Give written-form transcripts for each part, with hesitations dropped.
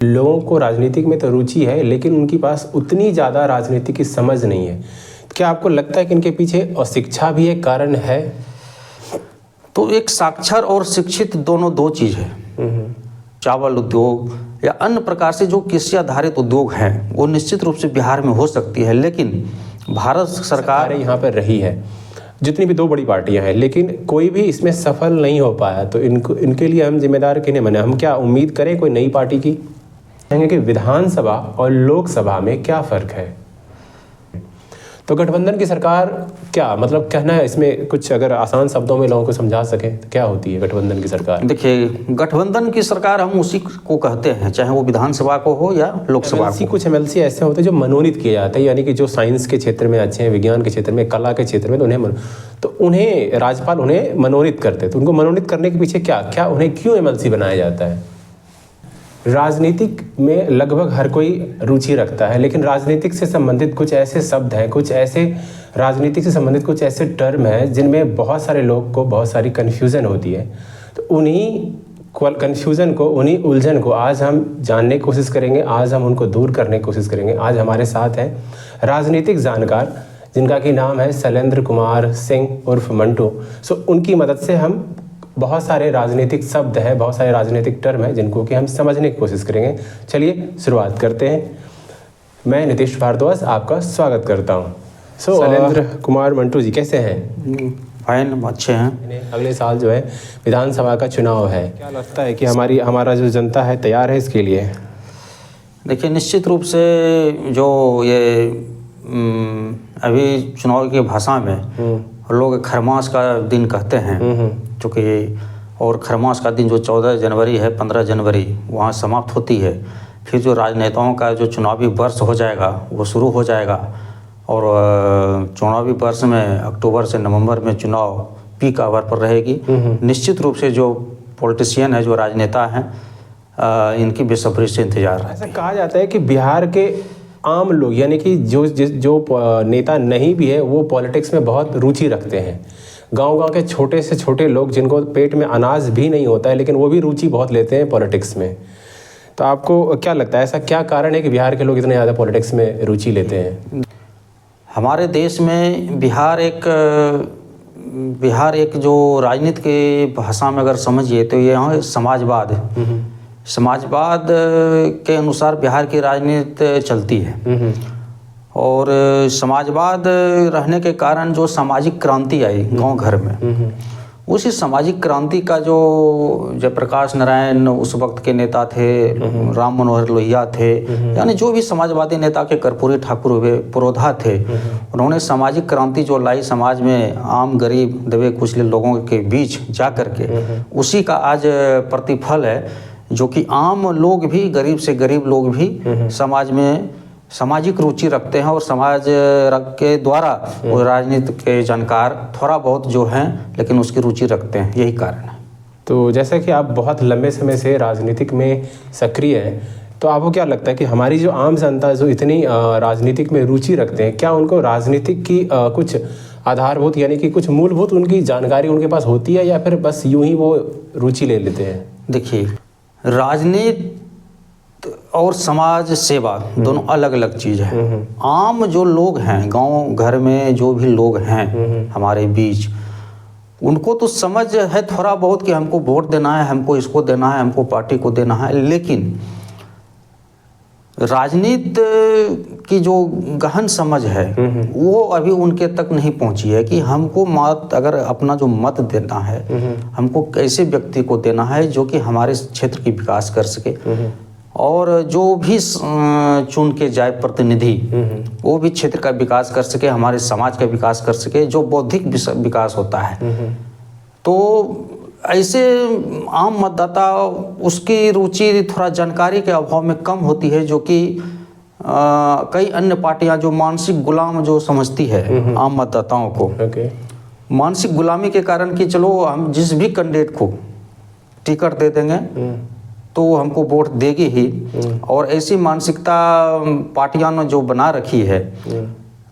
लोगों को राजनीतिक में तो रुचि है, लेकिन उनके पास उतनी ज़्यादा राजनीति की समझ नहीं है। क्या आपको लगता है कि इनके पीछे अशिक्षा भी एक कारण है? तो एक साक्षर और शिक्षित दोनों दो चीज़ है। चावल उद्योग या अन्य प्रकार से जो कृषि आधारित उद्योग हैं वो निश्चित रूप से बिहार में हो सकती है, लेकिन भारत सरकार यहाँ पर रही है, जितनी भी दो बड़ी पार्टियां हैं, लेकिन कोई भी इसमें सफल नहीं हो पाया। तो इनके लिए हम जिम्मेदार किन्हें माने? हम क्या उम्मीद करें कोई नई पार्टी की? कहेंगे कि विधानसभा और लोकसभा में क्या फ़र्क है? तो गठबंधन की सरकार क्या मतलब कहना है इसमें, कुछ अगर आसान शब्दों में लोगों को समझा सकें तो क्या होती है गठबंधन की सरकार? देखिए, गठबंधन की सरकार हम उसी को कहते हैं, चाहे वो विधानसभा को हो या लोकसभा को। कुछ एमएलसी ऐसे होते हैं जो मनोनीत किए जाते हैं, यानी कि जो साइंस के क्षेत्र में अच्छे हैं, विज्ञान के क्षेत्र में, कला के क्षेत्र में, तो उन्हें राज्यपाल उन्हें मनोनीत करते हैं। तो उनको मनोनीत करने के पीछे क्या उन्हें क्यों एमएलसी बनाया जाता है? राजनीतिक में लगभग हर कोई रुचि रखता है, लेकिन राजनीतिक से संबंधित कुछ ऐसे शब्द हैं, कुछ ऐसे राजनीतिक से संबंधित कुछ ऐसे टर्म हैं जिनमें बहुत सारे लोग को बहुत सारी कन्फ्यूज़न होती है। तो उन्हीं कन्फ्यूज़न को, उन्हीं उलझन को आज हम जानने की कोशिश करेंगे, आज हम उनको दूर करने की कोशिश करेंगे। आज हमारे साथ हैं राजनीतिक जानकार जिनका कि नाम है शैलेंद्र कुमार सिंह उर्फ मंटू। उनकी मदद से हम बहुत सारे राजनीतिक शब्द हैं, बहुत सारे राजनीतिक टर्म हैं जिनको कि हम समझने की कोशिश करेंगे। चलिए शुरुआत करते हैं। मैं नीतीश भारद्वाज आपका स्वागत करता हूं। शैलेंद्र कुमार मंटू जी कैसे हैं? फाइन, अच्छे हैं। अगले साल जो है विधानसभा का चुनाव है, क्या लगता है कि हमारा जो जनता है तैयार है इसके लिए? देखिए, निश्चित रूप से जो ये अभी चुनाव की भाषा में लोग खरमास का दिन कहते हैं, चूँकि और खरमास का दिन जो 14 जनवरी है, 15 जनवरी वहाँ समाप्त होती है। फिर जो राजनेताओं का जो चुनावी वर्ष हो जाएगा वो शुरू हो जाएगा, और चुनावी वर्ष में अक्टूबर से नवंबर में चुनाव पीक आवर पर रहेगी। निश्चित रूप से जो पॉलिटिशियन है, जो राजनेता हैं, इनकी बेसब्री से इंतजार है। ऐसा कहा जाता है कि बिहार के आम लोग, यानी कि जो नेता नहीं भी है, वो पॉलिटिक्स में बहुत रुचि रखते हैं। गांव के छोटे से छोटे लोग जिनको पेट में अनाज भी नहीं होता है, लेकिन वो भी रुचि बहुत लेते हैं पॉलिटिक्स में। तो आपको क्या लगता है ऐसा क्या कारण है कि बिहार के लोग इतने ज़्यादा पॉलिटिक्स में रुचि लेते हैं? हमारे देश में बिहार एक जो राजनीति के भाषा में अगर समझिए तो यहाँ समाजवाद है। समाजवाद के अनुसार बिहार की राजनीति चलती है, और समाजवाद रहने के कारण जो सामाजिक क्रांति आई गांव घर में, उसी सामाजिक क्रांति का जो जयप्रकाश नारायण उस वक्त के नेता थे, राम मनोहर लोहिया थे, यानी जो भी समाजवादी नेता के कर्पूरी ठाकुर हुए, पुरोधा थे, उन्होंने सामाजिक क्रांति जो लाई समाज में आम गरीब दबे कुचले लोगों के बीच जा कर के, उसी का आज प्रतिफल है, जो कि आम लोग भी, गरीब से गरीब लोग भी समाज में सामाजिक रुचि रखते हैं, और समाज के द्वारा वो राजनीति के जानकार थोड़ा बहुत जो हैं, लेकिन उसकी रुचि रखते हैं, यही कारण है। तो जैसा कि आप बहुत लंबे समय से राजनीतिक में सक्रिय हैं, तो आपको क्या लगता है कि हमारी जो आम जनता जो इतनी राजनीतिक में रुचि रखते हैं, क्या उनको राजनीतिक की कुछ आधारभूत यानी कि कुछ मूलभूत उनकी जानकारी उनके पास होती है, या फिर बस यूं ही वो रुचि ले लेते हैं? देखिए, राजनीति और समाज सेवा दोनों अलग अलग चीज़ है। आम जो लोग हैं, गांव घर में जो भी लोग हैं हमारे बीच, उनको तो समझ है थोड़ा बहुत कि हमको वोट देना है, हमको इसको देना है, हमको पार्टी को देना है, लेकिन राजनीति की जो गहन समझ है वो अभी उनके तक नहीं पहुंची है कि हमको मत, अगर अपना जो मत देना है, हमको कैसे व्यक्ति को देना है जो कि हमारे क्षेत्र की विकास कर सके, और जो भी चुन के जाए प्रतिनिधि वो भी क्षेत्र का विकास कर सके, हमारे समाज का विकास कर सके, जो बौद्धिक विकास होता है। तो ऐसे आम मतदाता उसकी रुचि थोड़ा जानकारी के अभाव में कम होती है, जो कि कई अन्य पार्टियां जो मानसिक गुलाम जो समझती है आम मतदाताओं को, मानसिक गुलामी के कारण कि चलो हम जिस भी कैंडिडेट को टिकट दे देंगे तो हमको वोट देगी ही, और ऐसी मानसिकता पार्टियां ने जो बना रखी है।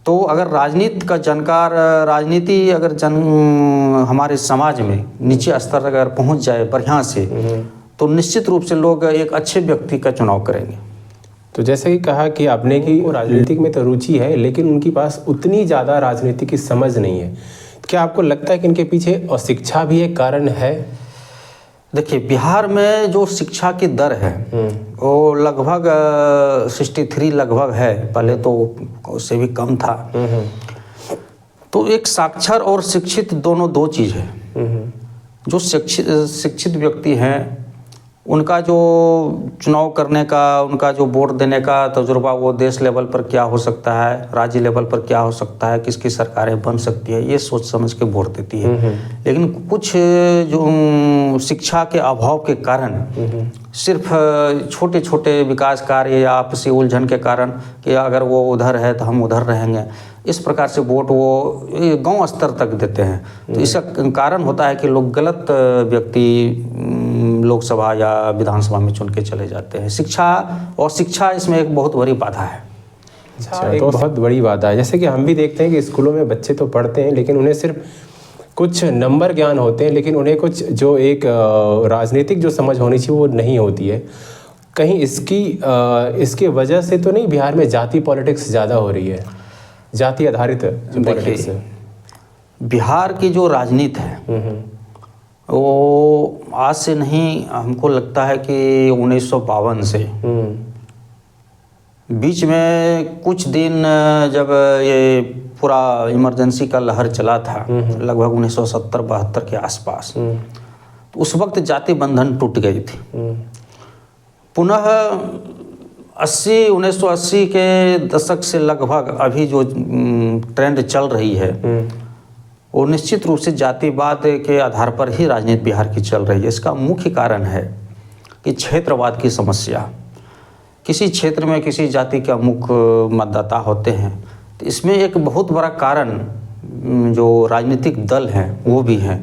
तो अगर राजनीति का जानकार, राजनीति अगर हमारे समाज में नीचे स्तर अगर पहुंच जाए बढ़िया से, तो निश्चित रूप से लोग एक अच्छे व्यक्ति का चुनाव करेंगे। तो जैसे कि कहा कि आपने कि राजनीतिक में तो रुचि है, लेकिन उनके पास उतनी ज़्यादा राजनीति की समझ नहीं है। क्या आपको लगता है कि इनके पीछे अशिक्षा भी एक कारण है? देखिए, बिहार में जो शिक्षा की दर है वो लगभग 63 लगभग है, पहले तो उससे भी कम था। तो एक साक्षर और शिक्षित दोनों दो चीज़ है। जो शिक्षित व्यक्ति हैं उनका जो चुनाव करने का, उनका जो वोट देने का तजुर्बा, वो देश लेवल पर क्या हो सकता है, राज्य लेवल पर क्या हो सकता है, किसकी सरकारें बन सकती है, ये सोच समझ के वोट देती है। लेकिन कुछ जो शिक्षा के अभाव के कारण सिर्फ छोटे छोटे विकास कार्य या आपसी उलझन के कारण कि अगर वो उधर है तो हम उधर रहेंगे, इस प्रकार से वोट वो गांव स्तर तक देते हैं। तो इसका कारण होता है कि लोग गलत व्यक्ति लोकसभा या विधानसभा में चुन के चले जाते हैं। शिक्षा इसमें एक बहुत बड़ी बाधा है। अच्छा, एक बहुत बड़ी बाधा है। जैसे कि हम भी देखते हैं कि स्कूलों में बच्चे तो पढ़ते हैं, लेकिन उन्हें सिर्फ कुछ नंबर ज्ञान होते हैं, लेकिन उन्हें कुछ जो एक राजनीतिक जो समझ होनी चाहिए वो नहीं होती है। कहीं इसकी वजह से तो नहीं बिहार में जाति पॉलिटिक्स ज़्यादा हो रही है, जाति आधारित जो पॉलिटिक्स है? बिहार की जो राजनीति है वो आज से नहीं, हमको लगता है कि 1952 से बीच में कुछ दिन जब ये पूरा इमरजेंसी का लहर चला था, लगभग 1970-72 के आसपास, तो उस वक्त जाति बंधन टूट गई थी। पुनः 1980 के दशक से लगभग अभी जो ट्रेंड चल रही है वो निश्चित रूप से जातिवाद के आधार पर ही राजनीति बिहार की चल रही है। इसका मुख्य कारण है कि क्षेत्रवाद की समस्या। किसी क्षेत्र में किसी जाति के मुख्य मतदाता होते हैं, तो इसमें एक बहुत बड़ा कारण जो राजनीतिक दल हैं वो भी हैं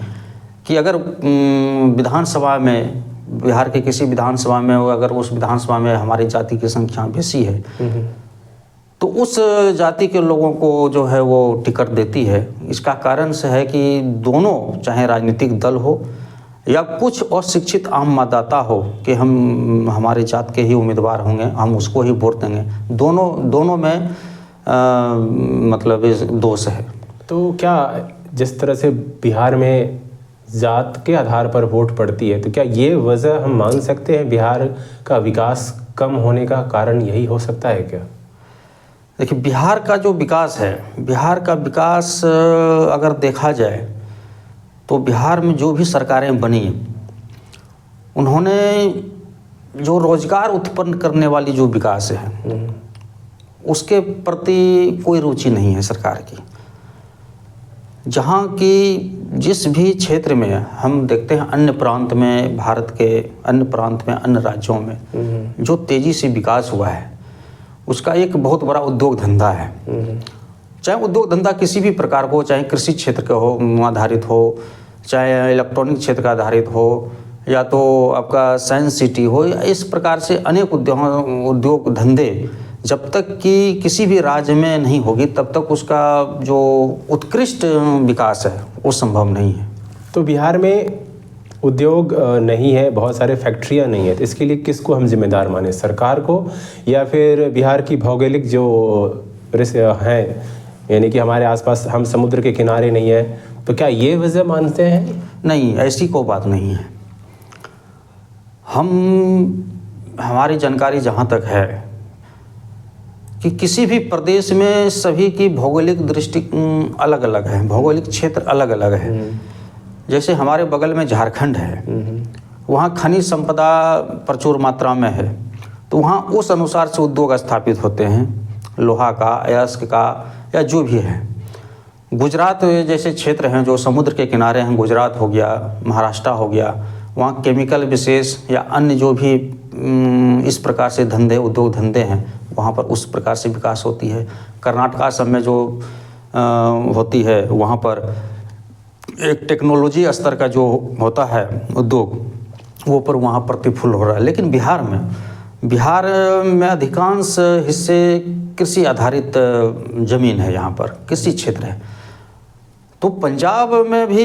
कि अगर विधानसभा में, बिहार के किसी विधानसभा में, अगर उस विधानसभा में हमारी जाति की संख्या बेसी है तो उस जाति के लोगों को जो है वो टिकट देती है। इसका कारण से है कि दोनों, चाहे राजनीतिक दल हो या कुछ अशिक्षित आम मतदाता हो, कि हम हमारे जात के ही उम्मीदवार होंगे, हम उसको ही वोट देंगे, दोनों में मतलब दोष है। तो क्या जिस तरह से बिहार में जात के आधार पर वोट पड़ती है, तो क्या ये वजह हम मान सकते हैं बिहार का विकास कम होने का कारण यही हो सकता है क्या? देखिए, बिहार का जो विकास है, बिहार का विकास अगर देखा जाए तो बिहार में जो भी सरकारें बनी उन्होंने जो रोजगार उत्पन्न करने वाली जो विकास है उसके प्रति कोई रुचि नहीं है सरकार की। जहाँ की जिस भी क्षेत्र में हम देखते हैं अन्य प्रांत में, भारत के अन्य प्रांत में, अन्य राज्यों में जो तेज़ी से विकास हुआ है उसका एक बहुत बड़ा उद्योग धंधा है। चाहे उद्योग धंधा किसी भी प्रकार को, चाहे कृषि क्षेत्र का हो आधारित हो, चाहे इलेक्ट्रॉनिक क्षेत्र का आधारित हो, या तो आपका साइंस सिटी हो, इस प्रकार से अनेक उद्योग धंधे जब तक कि किसी भी राज्य में नहीं होगी तब तक उसका जो उत्कृष्ट विकास है वो संभव नहीं है। तो बिहार में उद्योग नहीं है, बहुत सारे फैक्ट्रियां नहीं है, तो इसके लिए किसको हम जिम्मेदार माने, सरकार को या फिर बिहार की भौगोलिक जो हैं, यानी कि हमारे आसपास हम समुद्र के किनारे नहीं है, तो क्या ये वजह मानते हैं? नहीं, ऐसी कोई बात नहीं है। हमारी जानकारी जहाँ तक है कि किसी भी प्रदेश में सभी की भौगोलिक दृष्टि अलग अलग है, भौगोलिक क्षेत्र अलग अलग है। जैसे हमारे बगल में झारखंड है, वहाँ खनिज संपदा प्रचुर मात्रा में है, तो वहाँ उस अनुसार से उद्योग स्थापित होते हैं, लोहा का, अयस्क का या जो भी है। गुजरात जैसे क्षेत्र हैं जो समुद्र के किनारे हैं, गुजरात हो गया, महाराष्ट्र हो गया, वहाँ केमिकल विशेष या अन्य जो भी इस प्रकार से धंधे, उद्योग धंधे हैं, वहाँ पर उस प्रकार से विकास होती है। कर्नाटका सब में जो होती है वहाँ पर एक टेक्नोलॉजी स्तर का जो होता है उद्योग, वो पर वहाँ प्रतिफुल हो रहा है। लेकिन बिहार में अधिकांश हिस्से कृषि आधारित ज़मीन है, यहाँ पर कृषि क्षेत्र है, तो पंजाब में भी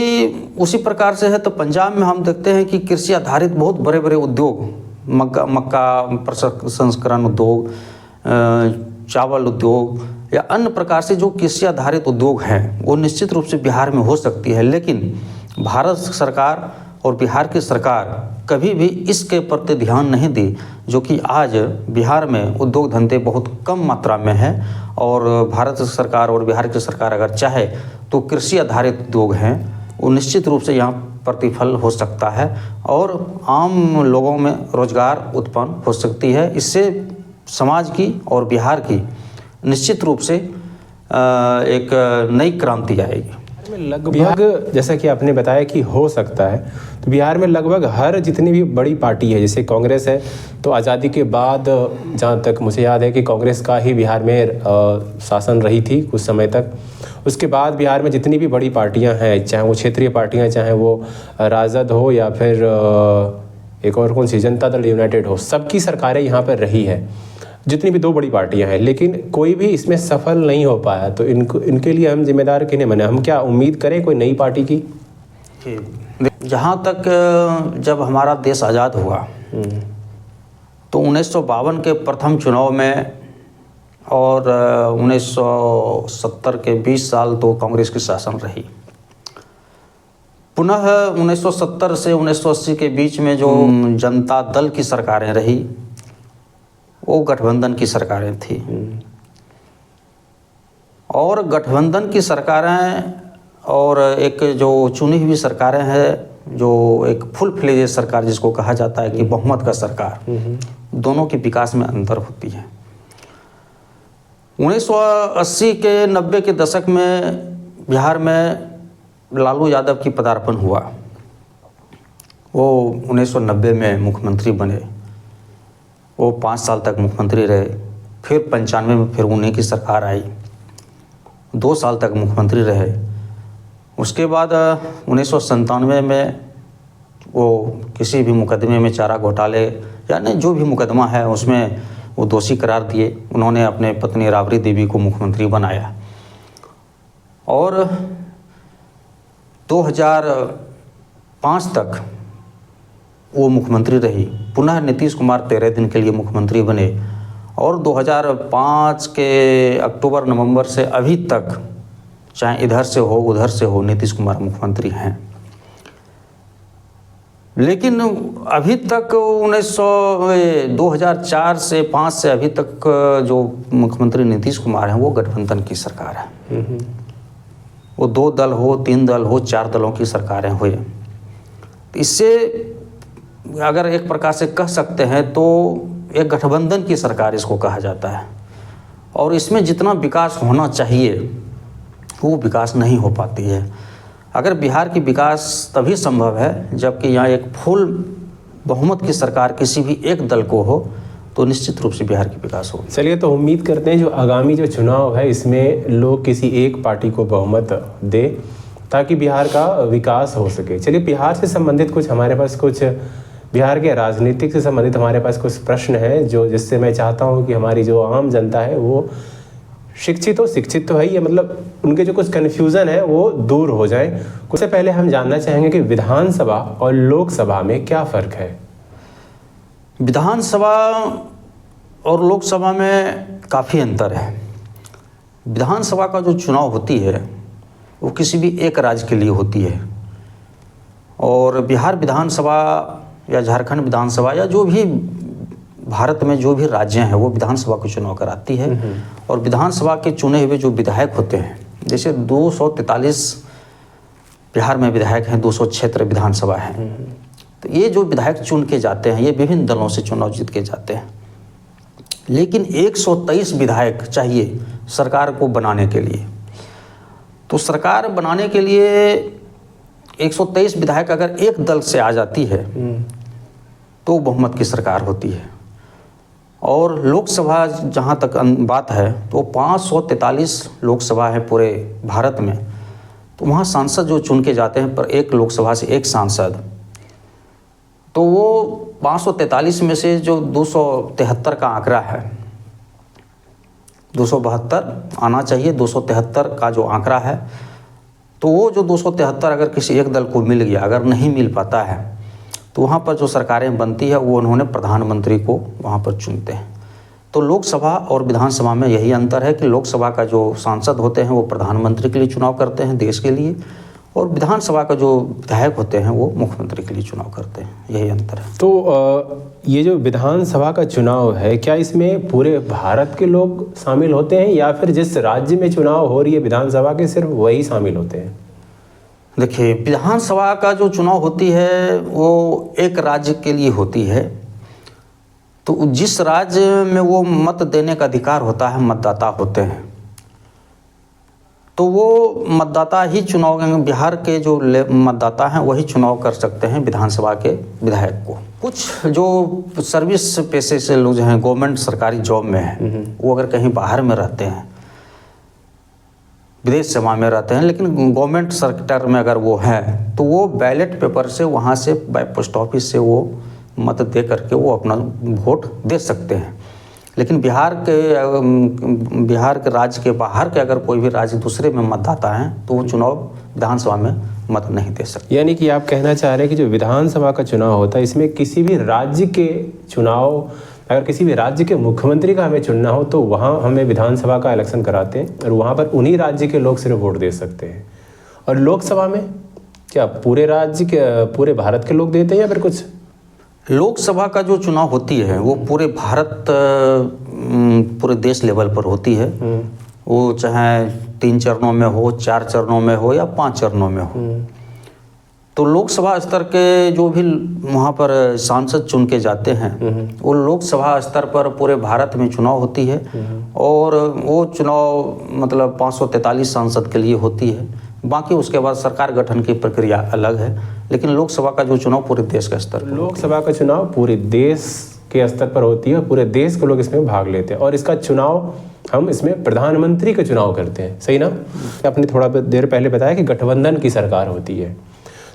उसी प्रकार से है। तो पंजाब में हम देखते हैं कि कृषि आधारित बहुत बड़े बड़े उद्योग, मक्का प्रसंस्करण उद्योग, चावल उद्योग या अन्य प्रकार से जो कृषि आधारित उद्योग हैं वो निश्चित रूप से बिहार में हो सकती है। लेकिन भारत सरकार और बिहार की सरकार कभी भी इसके प्रति ध्यान नहीं दी, जो कि आज बिहार में उद्योग धंधे बहुत कम मात्रा में है। और भारत सरकार और बिहार की सरकार अगर चाहे तो कृषि आधारित उद्योग हैं वो निश्चित रूप से यहाँ प्रतिफल हो सकता है और आम लोगों में रोजगार उत्पन्न हो सकती है। इससे समाज की और बिहार की निश्चित रूप से एक नई क्रांति आएगी। लगभग जैसा कि आपने बताया कि हो सकता है, तो बिहार में लगभग हर जितनी भी बड़ी पार्टी है, जैसे कांग्रेस है, तो आज़ादी के बाद जहाँ तक मुझे याद है कि कांग्रेस का ही बिहार में शासन रही थी कुछ समय तक। उसके बाद बिहार में जितनी भी बड़ी पार्टियां हैं, चाहे वो क्षेत्रीय पार्टियां, चाहे वो राजद हो या फिर एक और कौन सी जनता दल यूनाइटेड हो, सबकी सरकारें यहाँ पर रही है, जितनी भी दो बड़ी पार्टियां हैं, लेकिन कोई भी इसमें सफल नहीं हो पाया। तो इनके लिए हम जिम्मेदार किन्हें माने? हम क्या उम्मीद करें कोई नई पार्टी की? जहाँ तक जब हमारा देश आज़ाद हुआ तो 1952 के प्रथम चुनाव में और 1970 के 20 साल तो कांग्रेस की शासन रही। पुनः 1970 से 1980 के बीच में जो जनता दल की सरकारें रही वो गठबंधन की सरकारें थी। और गठबंधन की सरकारें और एक जो चुनी हुई सरकारें हैं, जो एक फुल फ्लेजेड सरकार जिसको कहा जाता है कि बहुमत का सरकार, दोनों के विकास में अंतर होती है। 1980 के 90 के दशक में बिहार में लालू यादव की पदार्पण हुआ। वो 1990 में मुख्यमंत्री बने, वो 5 साल तक मुख्यमंत्री रहे। फिर 95 में फिर उन्हीं की सरकार आई, 2 साल तक मुख्यमंत्री रहे। उसके बाद 1997 में वो किसी भी मुकदमे में, चारा घोटाले यानी जो भी मुकदमा है उसमें वो दोषी करार दिए। उन्होंने अपने पत्नी राबड़ी देवी को मुख्यमंत्री बनाया और 2005 तक वो मुख्यमंत्री रही। पुनः नीतीश कुमार 13 दिन के लिए मुख्यमंत्री बने और 2005 के अक्टूबर नवंबर से अभी तक, चाहे इधर से हो उधर से हो, नीतीश कुमार मुख्यमंत्री हैं। लेकिन अभी तक 2004 से 5 से अभी तक जो मुख्यमंत्री नीतीश कुमार हैं वो गठबंधन की सरकार है। वो 2 दल हो, 3 दल हो, 4 दलों की सरकारें हुए। इससे अगर एक प्रकार से कह सकते हैं तो एक गठबंधन की सरकार इसको कहा जाता है। और इसमें जितना विकास होना चाहिए वो विकास नहीं हो पाती है। अगर बिहार की विकास तभी संभव है जबकि यहाँ एक फुल बहुमत की सरकार किसी भी एक दल को हो, तो निश्चित रूप से बिहार की विकास होगी। चलिए, तो उम्मीद करते हैं जो आगामी जो चुनाव है इसमें लोग किसी एक पार्टी को बहुमत दे ताकि बिहार का विकास हो सके। चलिए, बिहार से संबंधित कुछ हमारे पास कुछ बिहार के राजनीतिक से संबंधित हमारे पास कुछ प्रश्न हैं जो जिससे मैं चाहता हूं कि हमारी जो आम जनता है वो शिक्षित तो है ही है, मतलब उनके जो कुछ कन्फ्यूज़न है वो दूर हो जाए। उससे पहले हम जानना चाहेंगे कि विधानसभा और लोकसभा में क्या फ़र्क है? विधानसभा और लोकसभा में काफ़ी अंतर है। विधानसभा का जो चुनाव होती है वो किसी भी एक राज्य के लिए होती है और बिहार विधानसभा या झारखंड विधानसभा या जो भी भारत में जो भी राज्य हैं वो विधानसभा को चुनाव कराती है। और विधानसभा के चुने हुए जो विधायक होते हैं, जैसे 243 बिहार में विधायक हैं, 200 क्षेत्र विधानसभा हैं, तो ये जो विधायक चुन के जाते हैं ये विभिन्न दलों से चुनाव जीत के जाते हैं। लेकिन 123 विधायक चाहिए सरकार को बनाने के लिए। तो सरकार बनाने के लिए 123 विधायक अगर एक दल से आ जाती है तो बहुमत की सरकार होती है। और लोकसभा जहाँ तक बात है तो 543 लोकसभा है पूरे भारत में, तो वहाँ सांसद जो चुन के जाते हैं पर एक लोकसभा से एक सांसद, तो वो 543 में से जो 273 का आंकड़ा है, 272 आना चाहिए, 273 का जो आंकड़ा है तो वो जो 273 अगर किसी एक दल को मिल गया, अगर नहीं मिल पाता है तो वहाँ पर जो सरकारें बनती है वो उन्होंने प्रधानमंत्री को वहाँ पर चुनते हैं। तो लोकसभा और विधानसभा में यही अंतर है कि लोकसभा का जो सांसद होते हैं वो प्रधानमंत्री के लिए चुनाव करते हैं देश के लिए, और विधानसभा का जो विधायक होते हैं वो मुख्यमंत्री के लिए चुनाव करते हैं, यही अंतर है। तो ये जो विधानसभा का चुनाव है, क्या इसमें पूरे भारत के लोग शामिल होते हैं या फिर जिस राज्य में चुनाव हो रही है विधानसभा के सिर्फ वही शामिल होते हैं? देखिए, विधानसभा का जो चुनाव होती है वो एक राज्य के लिए होती है, तो जिस राज्य में वो मत देने का अधिकार होता है, मतदाता होते हैं, तो वो मतदाता ही चुनाव, बिहार के जो मतदाता हैं वही चुनाव कर सकते हैं विधानसभा के विधायक को। कुछ जो सर्विस पेशे से लोग जो हैं, गवर्नमेंट सरकारी जॉब में हैं, वो अगर कहीं बाहर में रहते हैं, विदेश सेवा में रहते हैं, लेकिन गवर्नमेंट सेक्टर में अगर वो हैं तो वो बैलेट पेपर से वहाँ से बाय पोस्ट ऑफिस से वो मत दे करके वो अपना वोट दे सकते हैं। लेकिन बिहार के राज्य के बाहर के अगर कोई भी राज्य दूसरे में मतदाता हैं तो वो चुनाव विधानसभा में मत नहीं दे सकते। यानी कि आप कहना चाह रहे हैं कि जो विधानसभा का चुनाव होता है इसमें किसी भी राज्य के चुनाव, अगर किसी भी राज्य के मुख्यमंत्री का हमें चुनना हो तो वहाँ हमें विधानसभा का इलेक्शन कराते हैं और वहाँ पर उन्हीं राज्य के लोग सिर्फ वोट दे सकते हैं। और लोकसभा में क्या पूरे राज्य के, पूरे भारत के लोग देते हैं या फिर कुछ? लोकसभा का जो चुनाव होती है वो पूरे भारत, पूरे देश लेवल पर होती है। वो चाहे 3 चरणों में हो, 4 चरणों में हो या 5 चरणों में हो। तो लोकसभा स्तर के जो भी वहाँ पर सांसद चुन के जाते हैं वो लोकसभा स्तर पर पूरे भारत में चुनाव होती है, और वो चुनाव मतलब 543 सांसद के लिए होती है। बाकी उसके बाद सरकार गठन की प्रक्रिया अलग है, लेकिन लोकसभा का जो चुनाव पूरे देश के स्तर पर, लोकसभा का चुनाव पूरे देश के स्तर पर होती है, पूरे देश के लोग इसमें भाग लेते हैं और इसका चुनाव हम इसमें प्रधानमंत्री का चुनाव करते हैं, सही ना? आपने थोड़ा देर पहले बताया कि गठबंधन की सरकार होती है,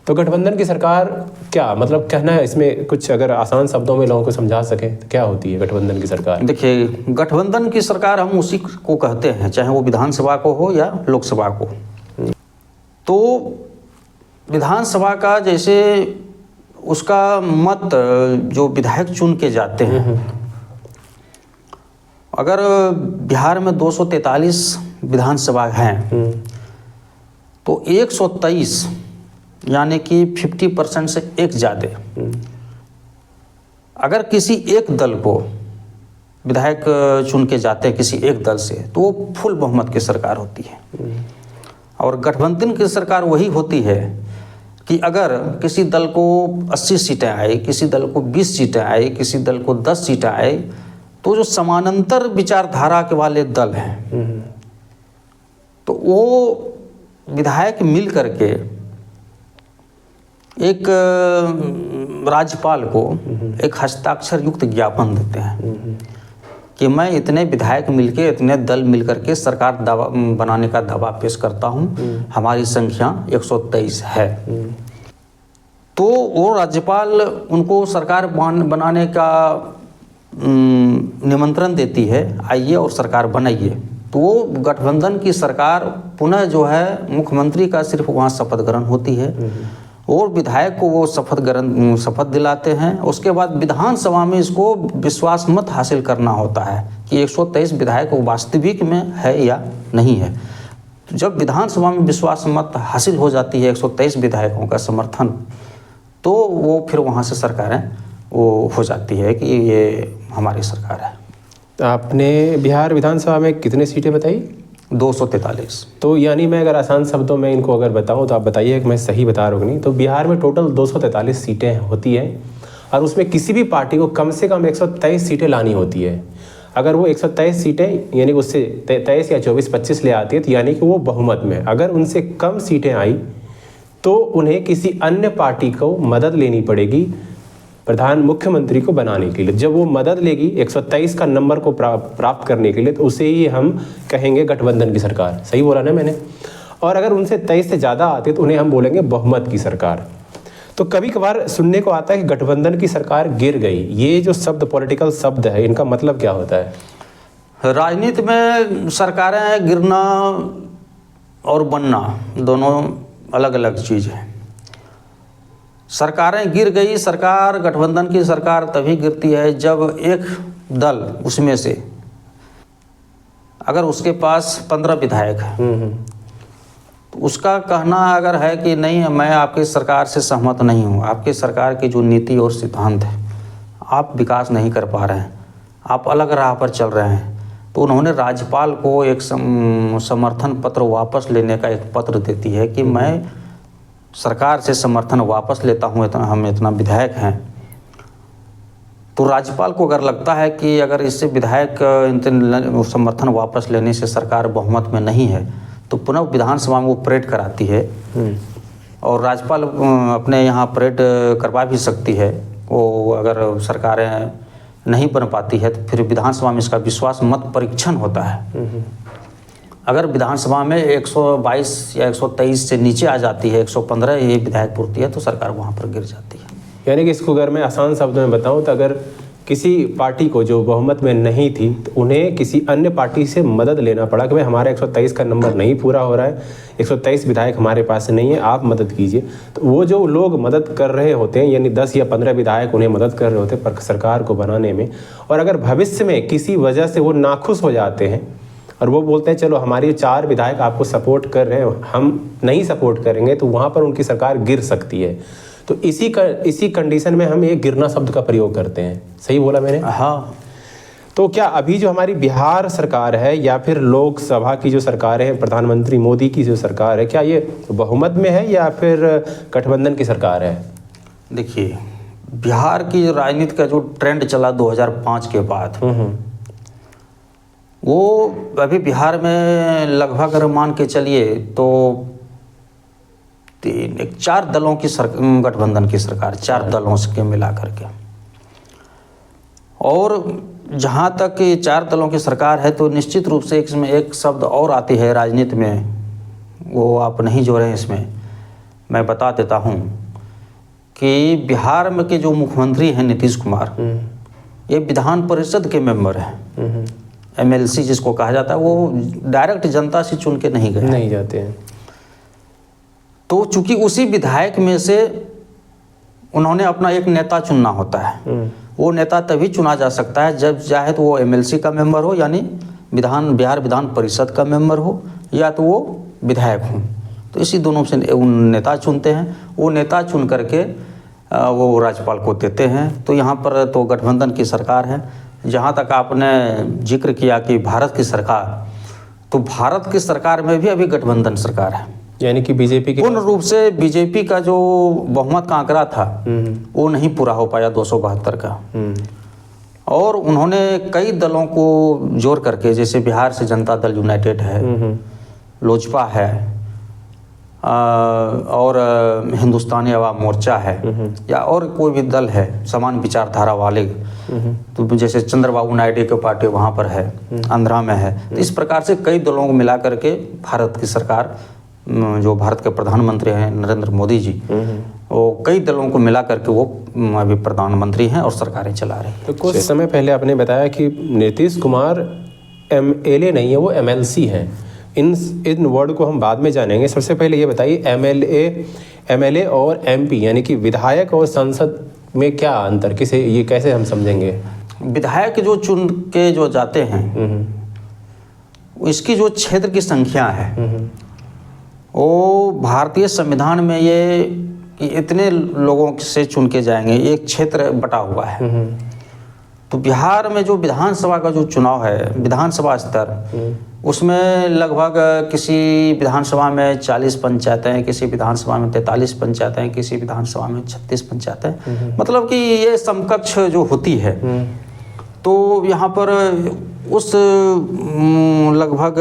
तो गठबंधन की सरकार क्या मतलब कहना है इसमें, कुछ अगर आसान शब्दों में लोगों को समझा सकें तो क्या होती है गठबंधन की सरकार? देखिए, गठबंधन की सरकार हम उसी को कहते हैं, चाहे वो विधानसभा को हो या लोकसभा को। तो विधानसभा का जैसे उसका मत जो विधायक चुन के जाते हैं, अगर बिहार में 243 विधानसभा हैं तो 123 यानी कि 50% से एक ज़्यादा अगर किसी एक दल को विधायक चुन के जाते हैं किसी एक दल से, तो वो फुल बहुमत की सरकार होती है। और गठबंधन की सरकार वही होती है कि अगर किसी दल को 80 सीटें आई, किसी दल को 20 सीटें आई, किसी दल को 10 सीटें आई, तो जो समानांतर विचारधारा के वाले दल हैं तो वो विधायक मिल करके एक राज्यपाल को एक हस्ताक्षर युक्त ज्ञापन देते हैं कि मैं इतने विधायक मिलके, इतने दल मिलकर के सरकार दावा बनाने का दावा पेश करता हूं, हमारी संख्या 123 है। तो वो राज्यपाल उनको सरकार बनाने का निमंत्रण देती है, आइए और सरकार बनाइए। तो वो गठबंधन की सरकार पुनः जो है मुख्यमंत्री का सिर्फ वहाँ शपथ ग्रहण होती है और विधायक को वो शपथ दिलाते हैं। उसके बाद विधानसभा में इसको विश्वास मत हासिल करना होता है कि 123 विधायक वास्तविक में है या नहीं है। तो जब विधानसभा में विश्वास मत हासिल हो जाती है 123 विधायकों का समर्थन, तो वो फिर वहाँ से सरकारें वो हो जाती है कि ये हमारी सरकार है। आपने बिहार विधानसभा में कितने सीटें बताई? 243। तो यानी मैं अगर आसान शब्दों में इनको अगर बताऊं तो आप बताइए कि मैं सही बता रहा हूँ नहीं। तो बिहार में टोटल 243 सीटें होती हैं और उसमें किसी भी पार्टी को कम से कम 123 सीटें लानी होती है। अगर वो 123 सीटें यानी कि उससे 23 या 24-25 ले आती है तो यानी कि वो बहुमत में। अगर उनसे कम सीटें आई तो उन्हें किसी अन्य पार्टी को मदद लेनी पड़ेगी मुख्यमंत्री को बनाने के लिए। जब वो मदद लेगी 123 का नंबर को प्राप्त करने के लिए, तो उसे ही हम कहेंगे गठबंधन की सरकार। सही बोला ना मैंने? और अगर उनसे 23 से ज़्यादा आते तो उन्हें हम बोलेंगे बहुमत की सरकार। तो कभी कभार सुनने को आता है कि गठबंधन की सरकार गिर गई। ये जो शब्द पॉलिटिकल शब्द है, इनका मतलब क्या होता है? राजनीति में सरकारें गिरना और बनना दोनों अलग अलग चीज़ है। सरकारें गिर गई, सरकार गठबंधन की सरकार तभी गिरती है जब एक दल उसमें से अगर उसके पास 15 विधायक है तो उसका कहना अगर है कि नहीं मैं आपकी सरकार से सहमत नहीं हूँ, आपकी सरकार की जो नीति और सिद्धांत है आप विकास नहीं कर पा रहे हैं, आप अलग राह पर चल रहे हैं, तो उन्होंने राज्यपाल को एक समर्थन पत्र वापस लेने का एक पत्र देती है कि मैं सरकार से समर्थन वापस लेता हूँ, हम इतना विधायक हैं। तो राज्यपाल को अगर लगता है कि अगर इससे विधायक समर्थन वापस लेने से सरकार बहुमत में नहीं है तो पुनः विधानसभा में वो परेड कराती है और राज्यपाल अपने यहाँ परेड करवा भी सकती है। वो अगर सरकारें नहीं बन पाती है तो फिर विधानसभा में इसका विश्वास मत परीक्षण होता है। अगर विधानसभा में 122 या 123 से नीचे आ जाती है, 115 ये विधायक पूर्ति है, तो सरकार वहाँ पर गिर जाती है। यानी कि इसको अगर मैं आसान शब्दों में बताऊं तो अगर किसी पार्टी को जो बहुमत में नहीं थी तो उन्हें किसी अन्य पार्टी से मदद लेना पड़ा कि भाई हमारा 123 का नंबर नहीं पूरा हो रहा है, 123 विधायक हमारे पास नहीं है, आप मदद कीजिए। तो वो जो लोग मदद कर रहे होते हैं यानी 10 या 15 विधायक उन्हें मदद कर रहे होते हैं पर सरकार को बनाने में, और अगर भविष्य में किसी वजह से वो नाखुश हो जाते हैं और वो बोलते हैं चलो हमारी 4 विधायक आपको सपोर्ट कर रहे हैं, हम नहीं सपोर्ट करेंगे, तो वहाँ पर उनकी सरकार गिर सकती है। तो इसी कंडीशन में हम ये गिरना शब्द का प्रयोग करते हैं। सही बोला मैंने? हाँ। तो क्या अभी जो हमारी बिहार सरकार है या फिर लोकसभा की जो सरकार है, प्रधानमंत्री मोदी की जो सरकार है, क्या ये बहुमत में है या फिर गठबंधन की सरकार है? देखिए, बिहार की राजनीति का जो ट्रेंड चला 2005 के बाद, वो अभी बिहार में लगभग अगर मान के चलिए तो 4 दलों की गठबंधन की सरकार, 4 दलों से मिला करके। और जहाँ तक 4 दलों की सरकार है तो निश्चित रूप से इसमें एक शब्द और आती है राजनीति में, वो आप नहीं जोड़े इसमें, मैं बता देता हूँ कि बिहार में के जो मुख्यमंत्री हैं नीतीश कुमार, ये विधान परिषद के मेंबर हैं। MLC जिसको कहा जाता है, वो डायरेक्ट जनता से चुन के नहीं गए, नहीं जाते हैं। तो चूंकि उसी विधायक में से उन्होंने अपना एक नेता चुनना होता है। वो नेता तभी चुना जा सकता है जब चाहे तो वो MLC का मेंबर हो, यानी बिहार विधान परिषद का मेंबर हो, या तो वो विधायक हो। तो इसी दोनों से नेता चुनते हैं। वो नेता चुन करके वो राज्यपाल को देते हैं। तो यहाँ पर तो गठबंधन की सरकार है। जहाँ तक आपने जिक्र किया कि भारत की सरकार, तो भारत की सरकार में भी अभी गठबंधन सरकार है, यानी कि बीजेपी की पूर्ण रूप से बीजेपी का जो बहुमत का आंकड़ा था वो नहीं पूरा हो पाया 272 का। और उन्होंने कई दलों को जोड़ करके, जैसे बिहार से जनता दल यूनाइटेड है, लोजपा है, और हिंदुस्तानी आवाम मोर्चा है, या और कोई भी दल है समान विचारधारा वाले, तो जैसे चंद्रबाबू नायडू की पार्टी वहाँ पर है, आंध्रा में है। तो इस प्रकार से कई दलों को मिला करके भारत की सरकार, जो भारत के प्रधानमंत्री हैं नरेंद्र मोदी जी, वो कई दलों को मिला करके वो अभी प्रधानमंत्री हैं और सरकारें चला रही हैं। तो कुछ समय पहले आपने बताया कि नीतीश कुमार MLA नहीं है, वो MLC है। इन वर्ड को हम बाद में जानेंगे। सबसे पहले ये बताइए MLA और MP यानी कि विधायक और सांसद में क्या अंतर, ये कैसे हम समझेंगे? विधायक जो चुन के जो जाते हैं, इसकी जो क्षेत्र की संख्या है वो भारतीय संविधान में ये कि इतने लोगों से चुन के जाएंगे, एक क्षेत्र बटा हुआ है। तो बिहार में जो विधानसभा का जो चुनाव है, विधानसभा स्तर, उसमें लगभग किसी विधानसभा में 40 पंचायतें, किसी विधानसभा में 43 पंचायतें, किसी विधानसभा में 36 पंचायतें, मतलब कि ये समकक्ष जो होती है। तो यहाँ पर उस लगभग,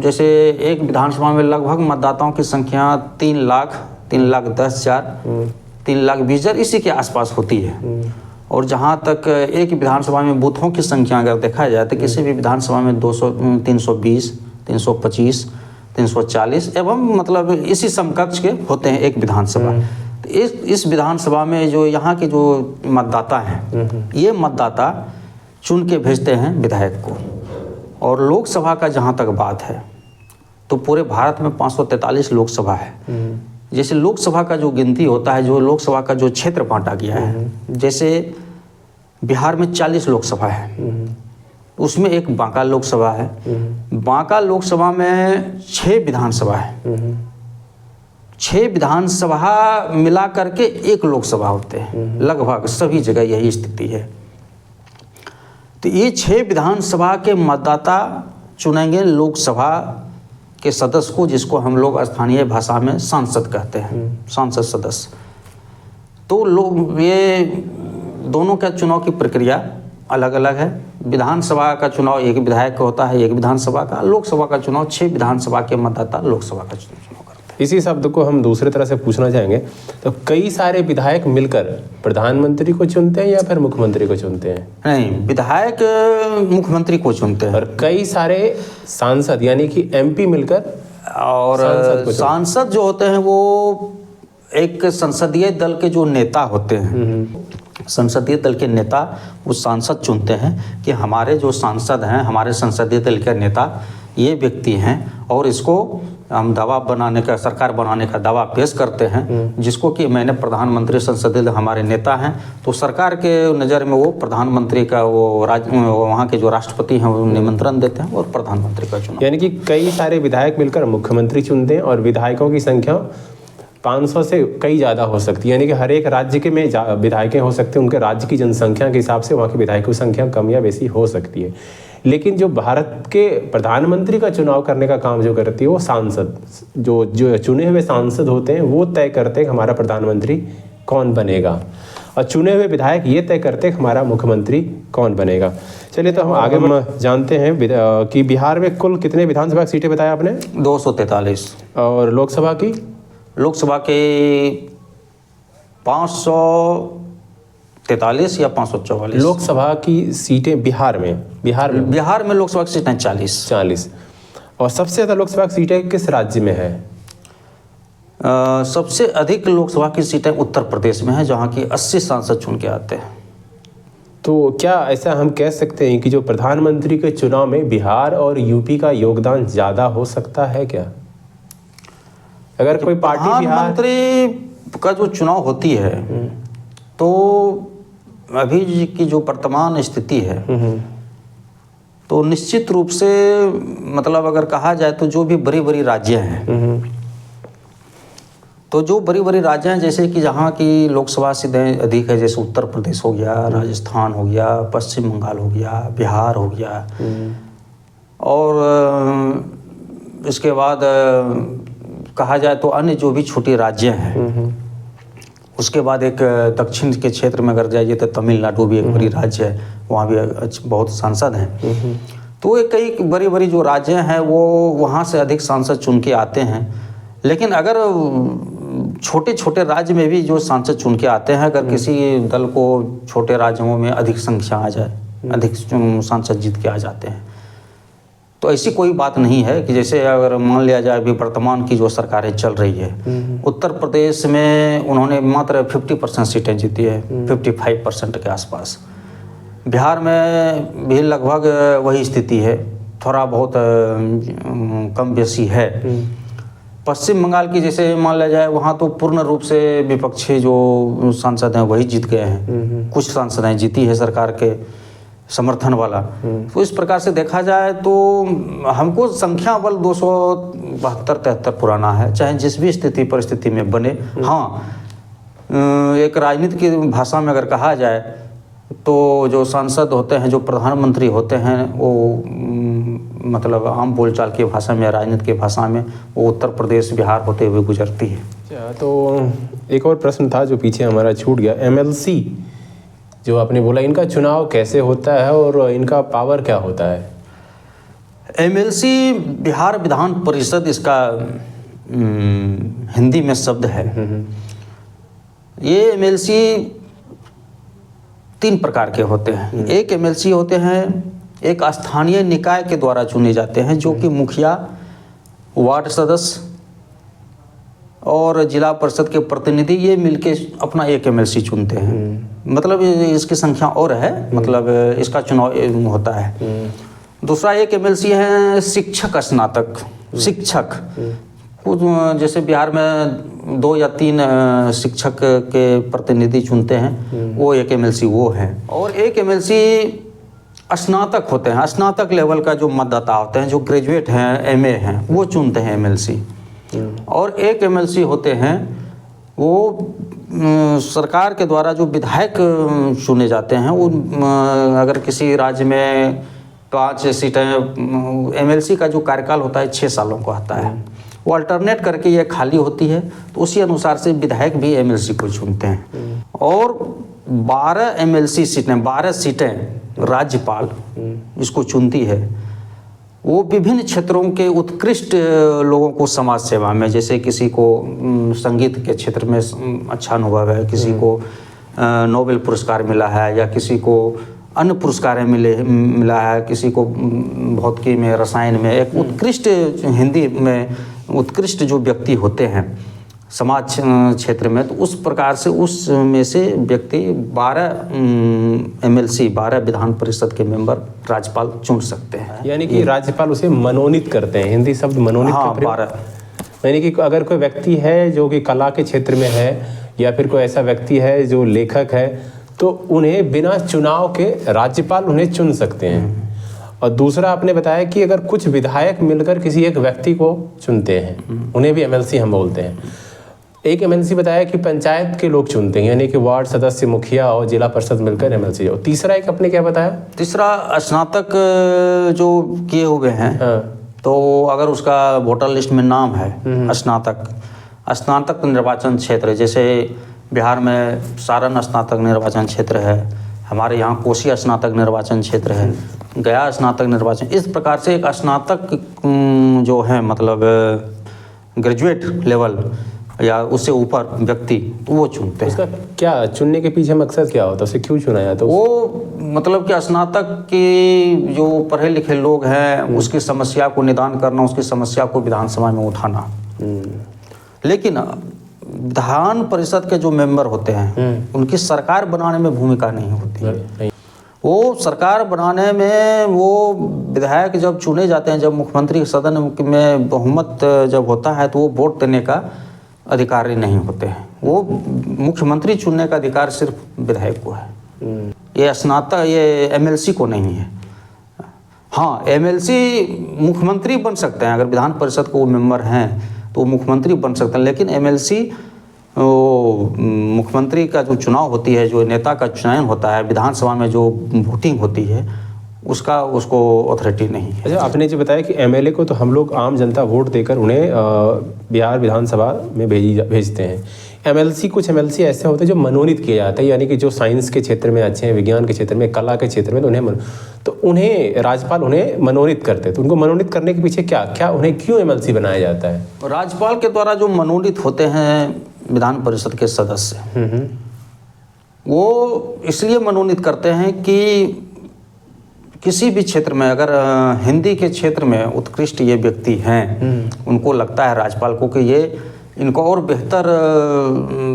जैसे एक विधानसभा में लगभग मतदाताओं की संख्या 3,10,000, 3,20,000 इसी के आसपास होती है। और जहाँ तक एक विधानसभा में बूथों की संख्या अगर देखा जाए तो किसी भी विधानसभा में 200, 320, 325, 340 एवं मतलब इसी समकक्ष के होते हैं एक विधानसभा। तो इस विधानसभा में जो यहाँ के जो मतदाता हैं, ये मतदाता चुन के भेजते हैं विधायक को। और लोकसभा का जहाँ तक बात है तो पूरे भारत में 543 लोकसभा है। जैसे लोकसभा का जो गिनती होता है, जो लोकसभा का जो क्षेत्र बांटा गया है, जैसे बिहार में 40 लोकसभा है, उसमें एक बांका लोकसभा है। बांका लोकसभा में 6 विधानसभा है। 6 विधानसभा मिला करके एक लोकसभा होते हैं, लगभग सभी जगह यही स्थिति है। तो ये 6 विधानसभा के मतदाता चुनेंगे लोकसभा के सदस्य को, जिसको हम लोग स्थानीय भाषा में सांसद कहते हैं, सांसद सदस्य। तो लोग ये दोनों का चुनाव की प्रक्रिया अलग अलग है। विधानसभा का चुनाव एक विधायक का होता है, एक विधानसभा का। लोकसभा का चुनाव 6 विधानसभा के मतदाता लोकसभा का चुनाव करते हैं। इसी शब्द को हम दूसरे तरह से पूछना चाहेंगे, तो कई सारे विधायक मिलकर प्रधानमंत्री को चुनते हैं या फिर मुख्यमंत्री को चुनते हैं? नहीं, विधायक मुख्यमंत्री को चुनते हैं, और कई सारे सांसद यानी कि एमपी मिलकर और सांसद जो होते हैं वो एक संसदीय दल के जो नेता होते हैं, संसदीय दल के नेता वो सांसद चुनते हैं कि हमारे जो सांसद हैं, हमारे संसदीय दल के नेता ये व्यक्ति हैं, और इसको हम दबाव बनाने का, सरकार बनाने का दावा पेश करते हैं, जिसको कि मैंने प्रधानमंत्री संसदीय दल हमारे नेता हैं, तो सरकार के नज़र में वो प्रधानमंत्री का वो वहाँ के जो राष्ट्रपति हैं वो निमंत्रण देते हैं और प्रधानमंत्री का चुनाव। यानी कि कई सारे विधायक मिलकर मुख्यमंत्री चुनते हैं, और विधायकों की संख्या 500 से कई ज़्यादा हो सकती है। यानी कि हर एक राज्य के में विधायकें हो सकते हैं, उनके राज्य की जनसंख्या के हिसाब से वहाँ के विधायकों की संख्या कम या बेसी हो सकती है। लेकिन जो भारत के प्रधानमंत्री का चुनाव करने का काम जो करती है वो सांसद, जो चुने हुए सांसद होते हैं वो तय करते हैं कि हमारा प्रधानमंत्री कौन बनेगा, और चुने हुए विधायक ये तय करते हैं कि हमारा मुख्यमंत्री कौन बनेगा। चलिए, तो हम आगे जानते हैं कि बिहार में कुल कितने विधानसभा सीटें बताया आपने? 243। और लोकसभा की? लोकसभा के 543 या 544 लोकसभा की सीटें बिहार में लोकसभा की सीटें 40। और सबसे ज़्यादा लोकसभा की सीटें किस राज्य में है? सबसे अधिक लोकसभा की सीटें उत्तर प्रदेश में हैं, जहाँ की 80 सांसद चुन के आते हैं। तो क्या ऐसा हम कह सकते हैं कि जो प्रधानमंत्री के चुनाव में बिहार और यूपी का योगदान ज़्यादा हो सकता है क्या? अगर कोई पार्टी प्रधानमंत्री का जो चुनाव होती है, तो अभी की जो वर्तमान स्थिति है, तो निश्चित रूप से मतलब अगर कहा जाए तो जो भी बड़ी बड़ी राज्य हैं, तो जो बड़ी बड़ी राज्य हैं, जैसे कि जहाँ की लोकसभा सीटें अधिक है, जैसे उत्तर प्रदेश हो गया, राजस्थान हो गया, पश्चिम बंगाल हो गया, बिहार हो गया, और इसके बाद कहा जाए तो अन्य जो भी छोटे राज्य हैं, उसके बाद एक दक्षिण के क्षेत्र में अगर जाइए तो तमिलनाडु भी एक बड़ी राज्य है, वहाँ भी बहुत सांसद हैं। तो ये कई बड़ी बड़ी जो राज्य हैं वो वहाँ से अधिक सांसद चुन के आते हैं। लेकिन अगर छोटे छोटे राज्य में भी जो सांसद चुन के आते हैं, अगर किसी दल को छोटे राज्यों में अधिक संख्या आ जाए, अधिक सांसद जीत के आ जाते हैं, तो ऐसी कोई बात नहीं है कि जैसे अगर मान लिया जाए अभी वर्तमान की जो सरकारें चल रही है, उत्तर प्रदेश में उन्होंने मात्र 50% सीटें जीती है, 55% के आसपास। बिहार में भी लगभग वही स्थिति है, थोड़ा बहुत कम बेसी है। पश्चिम बंगाल की जैसे मान लिया जाए, वहाँ तो पूर्ण रूप से विपक्षी जो सांसद हैं वही जीत गए हैं, कुछ सांसदें जीती है सरकार के समर्थन वाला। तो इस प्रकार से देखा जाए तो हमको संख्या बल 272-73 पुराना है, चाहे जिस भी स्थिति परिस्थिति में बने। हाँ, एक राजनीति की भाषा में अगर कहा जाए तो जो सांसद होते हैं, जो प्रधानमंत्री होते हैं, वो मतलब आम बोलचाल की भाषा में, राजनीति की भाषा में, वो उत्तर प्रदेश बिहार होते हुए गुजरती है। तो एक और प्रश्न था जो पीछे हमारा छूट गया, MLC जो आपने बोला, इनका चुनाव कैसे होता है और इनका पावर क्या होता है? MLC बिहार विधान परिषद, इसका हिंदी में शब्द है। ये MLC 3 प्रकार के होते हैं। एक MLC होते हैं, एक स्थानीय निकाय के द्वारा चुने जाते हैं, जो कि मुखिया, वार्ड सदस्य और जिला परिषद के प्रतिनिधि ये मिलके अपना एक MLC चुनते हैं। मतलब इसकी संख्या और है, मतलब इसका चुनाव होता है। दूसरा एक MLC है शिक्षक स्नातक, शिक्षक कुछ जैसे बिहार में 2 या 3 शिक्षक के प्रतिनिधि चुनते हैं, वो एक एमएलसी वो हैं। और एक एमएलसी स्नातक होते हैं, स्नातक लेवल का जो मतदाता होते हैं, जो ग्रेजुएट हैं, एमए हैं, वो चुनते हैं एमएलसी। और एक एमएलसी होते हैं वो सरकार के द्वारा जो विधायक चुने जाते हैं, वो अगर किसी राज्य में 5 सीटें, एमएलसी का जो कार्यकाल होता है 6 सालों का होता है, वो अल्टरनेट करके ये खाली होती है, तो उसी अनुसार से विधायक भी एमएलसी को चुनते हैं। और 12 एमएलसी सीटें, 12 सीटें राज्यपाल इसको चुनती है। वो विभिन्न क्षेत्रों के उत्कृष्ट लोगों को समाज सेवा में, जैसे किसी को संगीत के क्षेत्र में अच्छा अनुभव है, किसी को नोबेल पुरस्कार मिला है, या किसी को अन्य पुरस्कार मिला है, किसी को भौतिकी में, रसायन में, एक उत्कृष्ट हिंदी में उत्कृष्ट जो व्यक्ति होते हैं समाज क्षेत्र में, तो उस प्रकार से उसमें से व्यक्ति 12 एमएलसी, 12 विधान परिषद के मेंबर राज्यपाल चुन सकते हैं। यानी कि राज्यपाल उसे मनोनीत करते हैं, हिंदी शब्द मनोनीत का प्रयोग। 12 यानी कि अगर कोई व्यक्ति है जो कि कला के क्षेत्र में है, या फिर कोई ऐसा व्यक्ति है जो लेखक है, तो उन्हें बिना चुनाव के राज्यपाल उन्हें चुन सकते हैं। और दूसरा आपने बताया कि अगर कुछ विधायक मिलकर किसी एक व्यक्ति को चुनते हैं, उन्हें भी एमएलसी हम बोलते हैं। एक एमएलसी बताया कि पंचायत के लोग चुनते हैं, यानी कि वार्ड सदस्य, मुखिया और जिला परिषद मिलकर एमएलसी। और तीसरा एक आपने क्या बताया? तीसरा स्नातक जो किए हुए हैं, तो अगर उसका वोटर लिस्ट में नाम है स्नातक निर्वाचन क्षेत्र, जैसे बिहार में सारण स्नातक निर्वाचन क्षेत्र है, हमारे यहाँ कोसी स्नातक निर्वाचन क्षेत्र है, गया स्नातक निर्वाचन, इस प्रकार से एक स्नातक जो है, मतलब ग्रेजुएट लेवल या उससे ऊपर व्यक्ति, तो वो चुनते हैं। उसका क्या चुनने के पीछे मकसद क्या होता है, उसे क्यों चुना जाता है? वो मतलब कि स्नातक के जो पढ़े लिखे लोग हैं, उसकी समस्या को निदान करना, उसकी समस्या को विधानसभा में उठाना। लेकिन विधान परिषद के जो मेंबर होते हैं, उनकी सरकार बनाने में भूमिका नहीं होती है। वो सरकार बनाने में, वो विधायक जब चुने जाते हैं, जब मुख्यमंत्री सदन में बहुमत जब होता है, तो वो वोट देने का अधिकारी नहीं होते हैं। वो मुख्यमंत्री चुनने का अधिकार सिर्फ विधायक को है, ये स्नातक, ये एमएलसी को नहीं है। हाँ, एमएलसी मुख्यमंत्री बन सकते हैं, अगर विधान परिषद को वो मेंबर हैं तो मुख्यमंत्री बन सकते हैं। लेकिन एमएलसी मुख्यमंत्री का जो चुनाव होती है, जो नेता का चयन होता है, विधानसभा में जो वोटिंग होती है, उसको अथॉरिटी नहीं है। अच्छा, आपने जो बताया कि एमएलए को तो हम लोग आम जनता वोट देकर उन्हें बिहार विधानसभा में भेजते हैं। एमएलसी, कुछ एमएलसी ऐसे होते हैं जो मनोनीत किए जाते हैं, यानी कि जो साइंस के क्षेत्र में अच्छे हैं, विज्ञान के क्षेत्र में, कला के क्षेत्र में, तो उन्हें राज्यपाल उन्हें मनोनीत करते हैं। तो उनको मनोनीत करने के पीछे क्या उन्हें क्यों एमएलसी बनाया जाता है? राज्यपाल के द्वारा जो मनोनीत होते हैं विधान परिषद के सदस्य, वो इसलिए मनोनीत करते हैं कि किसी भी क्षेत्र में, अगर हिंदी के क्षेत्र में उत्कृष्ट ये व्यक्ति हैं, उनको लगता है राज्यपाल को कि ये इनको और बेहतर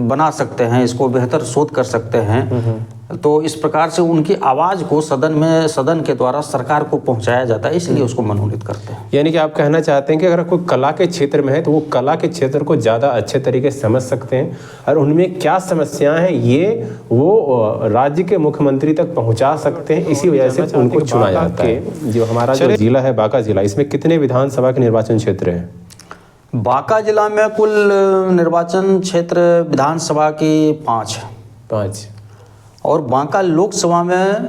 बना सकते हैं, इसको बेहतर शोध कर सकते हैं, तो इस प्रकार से उनकी आवाज़ को सदन के द्वारा सरकार को पहुंचाया जाता है, इसलिए उसको मनोनीत करते हैं। यानी कि आप कहना चाहते हैं कि अगर कोई कला के क्षेत्र में है, तो वो कला के क्षेत्र को ज़्यादा अच्छे तरीके से समझ सकते हैं, और उनमें क्या समस्याएं हैं ये वो राज्य के मुख्यमंत्री तक पहुंचा सकते हैं। इसी वजह से उनको चुना जाता है। जो हमारा जो जिला है बांका जिला, इसमें कितने विधानसभा के निर्वाचन क्षेत्र हैं? बांका जिला में कुल निर्वाचन क्षेत्र विधानसभा की 5 और बांका लोकसभा में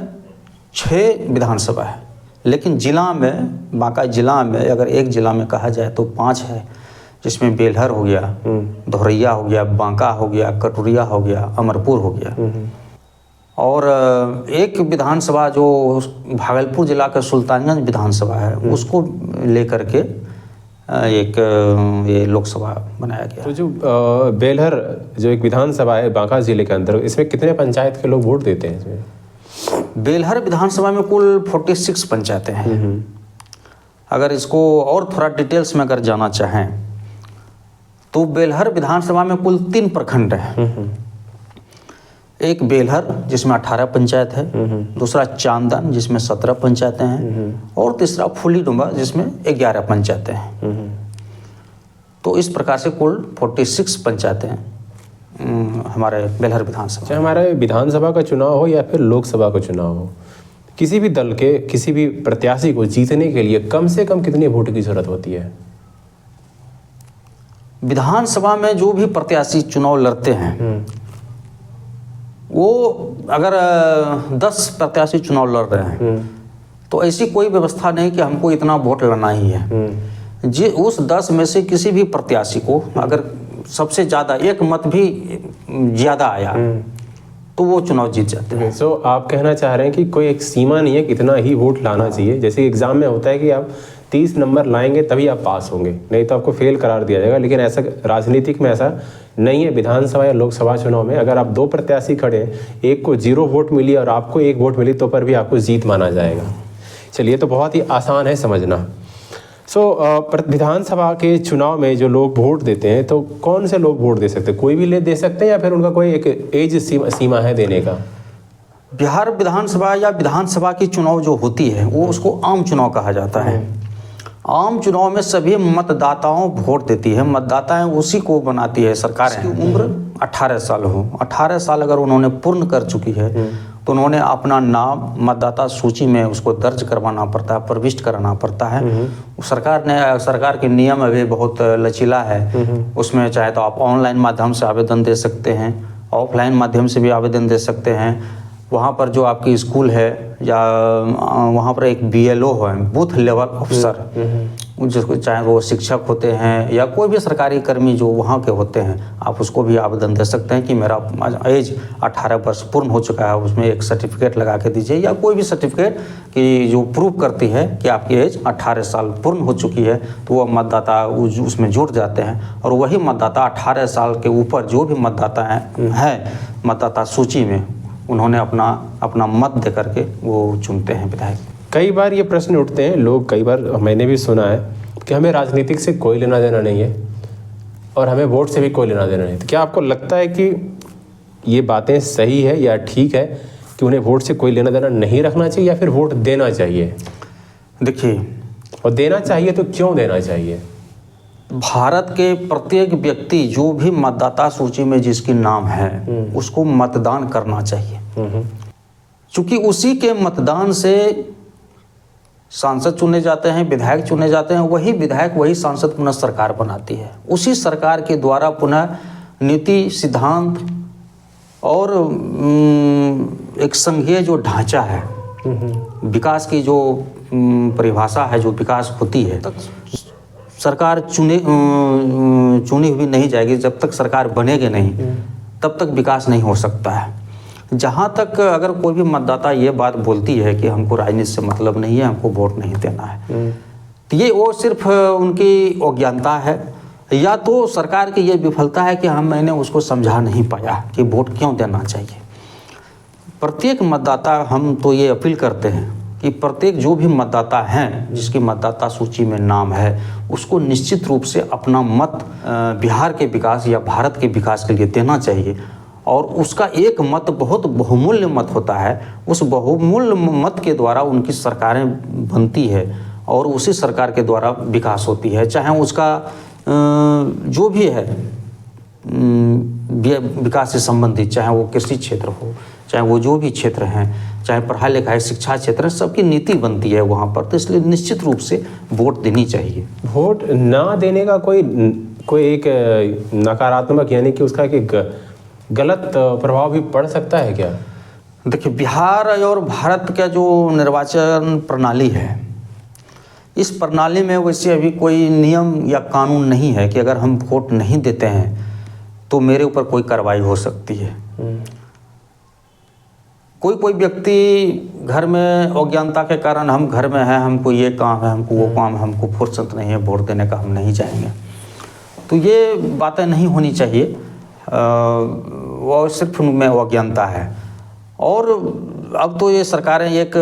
6 विधानसभा है। लेकिन जिला में, बांका जिला में अगर एक जिला में कहा जाए तो 5 है, जिसमें बेलहर हो गया, धोरैया हो गया, बांका हो गया, कटोरिया हो गया, अमरपुर हो गया। और एक विधानसभा जो भागलपुर जिला का सुल्तानगंज विधानसभा है, उसको लेकर के एक ये लोकसभा बनाया गया। तो जो बेलहर जो एक विधानसभा है बांका जिले के अंदर, इसमें कितने पंचायत के लोग वोट देते हैं इसमें? बेलहर विधानसभा में कुल 46 पंचायतें हैं। अगर इसको और थोड़ा डिटेल्स में अगर जाना चाहें तो बेलहर विधानसभा में कुल 3 प्रखंड हैं। एक बेलहर जिसमें 18 पंचायत है, दूसरा चांदन जिसमें 17 पंचायतें हैं, और तीसरा फुलीडुंबा जिसमें 11 पंचायतें हैं। तो इस प्रकार से कुल 46 पंचायतें हमारे बेलहर विधानसभा। चाहे हमारे विधानसभा का चुनाव हो या फिर लोकसभा का चुनाव हो, किसी भी दल के किसी भी प्रत्याशी को जीतने के लिए कम से कम कितने वोट की जरूरत होती है? विधानसभा में जो भी प्रत्याशी चुनाव लड़ते हैं वो अगर 10 प्रत्याशी चुनाव लड़ रहे हैं तो ऐसी कोई व्यवस्था नहीं कि हमको इतना वोट लड़ना ही है। जी उस 10 में से किसी भी प्रत्याशी को अगर सबसे ज़्यादा एक मत भी ज़्यादा आया तो वो चुनाव जीत जाते हैं। सो आप कहना चाह रहे हैं कि कोई एक सीमा नहीं है कितना ही वोट लाना चाहिए। जैसे एग्जाम में होता है कि आप 30 नंबर लाएंगे तभी आप पास होंगे, नहीं तो आपको फेल करार दिया जाएगा। लेकिन ऐसा राजनीतिक में ऐसा नहीं है। विधानसभा या लोकसभा चुनाव में अगर आप 2 प्रत्याशी खड़े हैं, एक को 0 वोट मिली और आपको 1 वोट मिली तो पर भी आपको जीत माना जाएगा। चलिए, तो बहुत ही आसान है समझना। विधानसभा के चुनाव में जो लोग वोट देते हैं तो कौन से लोग वोट दे सकते हैं? कोई भी दे सकते हैं या फिर उनका कोई एक एज सीमा है देने का? बिहार विधानसभा या विधानसभा की चुनाव जो होती है वो उसको आम चुनाव कहा जाता है। आम चुनाव में सभी मतदाताओं वोट देती है, मतदाताएं उसी को बनाती है सरकार। की उम्र 18 साल हो, 18 साल अगर उन्होंने पूर्ण कर चुकी है तो उन्होंने अपना नाम मतदाता सूची में उसको दर्ज करवाना पड़ता है, प्रविष्ट कराना पड़ता है। सरकार के नियम अभी बहुत लचीला है, उसमें चाहे तो आप ऑनलाइन माध्यम से आवेदन दे सकते हैं, ऑफलाइन माध्यम से भी आवेदन दे सकते हैं। वहाँ पर जो आपकी स्कूल है या वहाँ पर एक BLO है, बूथ लेवल ऑफिसर, जिसको चाहे वो शिक्षक होते हैं या कोई भी सरकारी कर्मी जो वहाँ के होते हैं, आप उसको भी आवेदन दे सकते हैं कि मेरा एज 18 वर्ष पूर्ण हो चुका है, उसमें एक सर्टिफिकेट लगा के दीजिए या कोई भी सर्टिफिकेट कि जो प्रूव करती है कि आपकी एज 18 साल पूर्ण हो चुकी है। तो वो मतदाता उसमें जुड़ जाते हैं और वही मतदाता 18 साल के ऊपर जो भी मतदाता हैं मतदाता सूची में उन्होंने अपना मत दे करके वो चुनते हैं विधायक। कई बार ये प्रश्न उठते हैं, लोग कई बार मैंने भी सुना है कि हमें राजनीतिक से कोई लेना देना नहीं है और हमें वोट से भी कोई लेना देना नहीं। तो क्या आपको लगता है कि ये बातें सही है या ठीक है कि उन्हें वोट से कोई लेना देना नहीं रखना चाहिए या फिर वोट देना चाहिए? देखिए, और देना चाहिए तो क्यों देना चाहिए? भारत के प्रत्येक व्यक्ति जो भी मतदाता सूची में जिसकी नाम है उसको मतदान करना चाहिए, क्योंकि उसी के मतदान से सांसद चुने जाते हैं, विधायक चुने जाते हैं। वही विधायक वही सांसद पुनः सरकार बनाती है। उसी सरकार के द्वारा पुनः नीति सिद्धांत और एक संघीय जो ढांचा है, विकास की जो परिभाषा है, जो विकास होती है, सरकार चुनी हुई नहीं जाएगी। जब तक सरकार बनेगी नहीं तब तक विकास नहीं हो सकता है। जहाँ तक अगर कोई भी मतदाता ये बात बोलती है कि हमको राजनीति से मतलब नहीं है, हमको वोट नहीं देना है, तो ये वो सिर्फ उनकी अज्ञानता है या तो सरकार की ये विफलता है कि मैंने उसको समझा नहीं पाया कि वोट क्यों देना चाहिए। प्रत्येक मतदाता, हम तो ये अपील करते हैं कि प्रत्येक जो भी मतदाता हैं जिसकी मतदाता सूची में नाम है उसको निश्चित रूप से अपना मत बिहार के विकास या भारत के विकास के लिए देना चाहिए। और उसका एक मत बहुत बहुमूल्य मत होता है। उस बहुमूल्य मत के द्वारा उनकी सरकारें बनती है और उसी सरकार के द्वारा विकास होती है। चाहे उसका जो भी है विकास से संबंधित, चाहे वो कृषि क्षेत्र हो, चाहे वो जो भी क्षेत्र हैं, चाहे पढ़ाई लिखाई शिक्षा क्षेत्र, सबकी नीति बनती है वहाँ पर। तो इसलिए निश्चित रूप से वोट देनी चाहिए। वोट ना देने का कोई एक नकारात्मक यानी कि उसका एक गलत प्रभाव भी पड़ सकता है क्या? देखिए, बिहार और भारत का जो निर्वाचन प्रणाली है, इस प्रणाली में वैसे अभी कोई नियम या कानून नहीं है कि अगर हम वोट नहीं देते हैं तो मेरे ऊपर कोई कार्रवाई हो सकती है। कोई व्यक्ति घर में अज्ञानता के कारण, हम घर में हैं, हमको ये काम है, हमको वो काम, हमको फुर्सत नहीं है वोट देने का, हम नहीं जाएंगे, तो ये बातें नहीं होनी चाहिए। वो सिर्फ उनमें अज्ञानता है। और अब तो ये सरकारें एक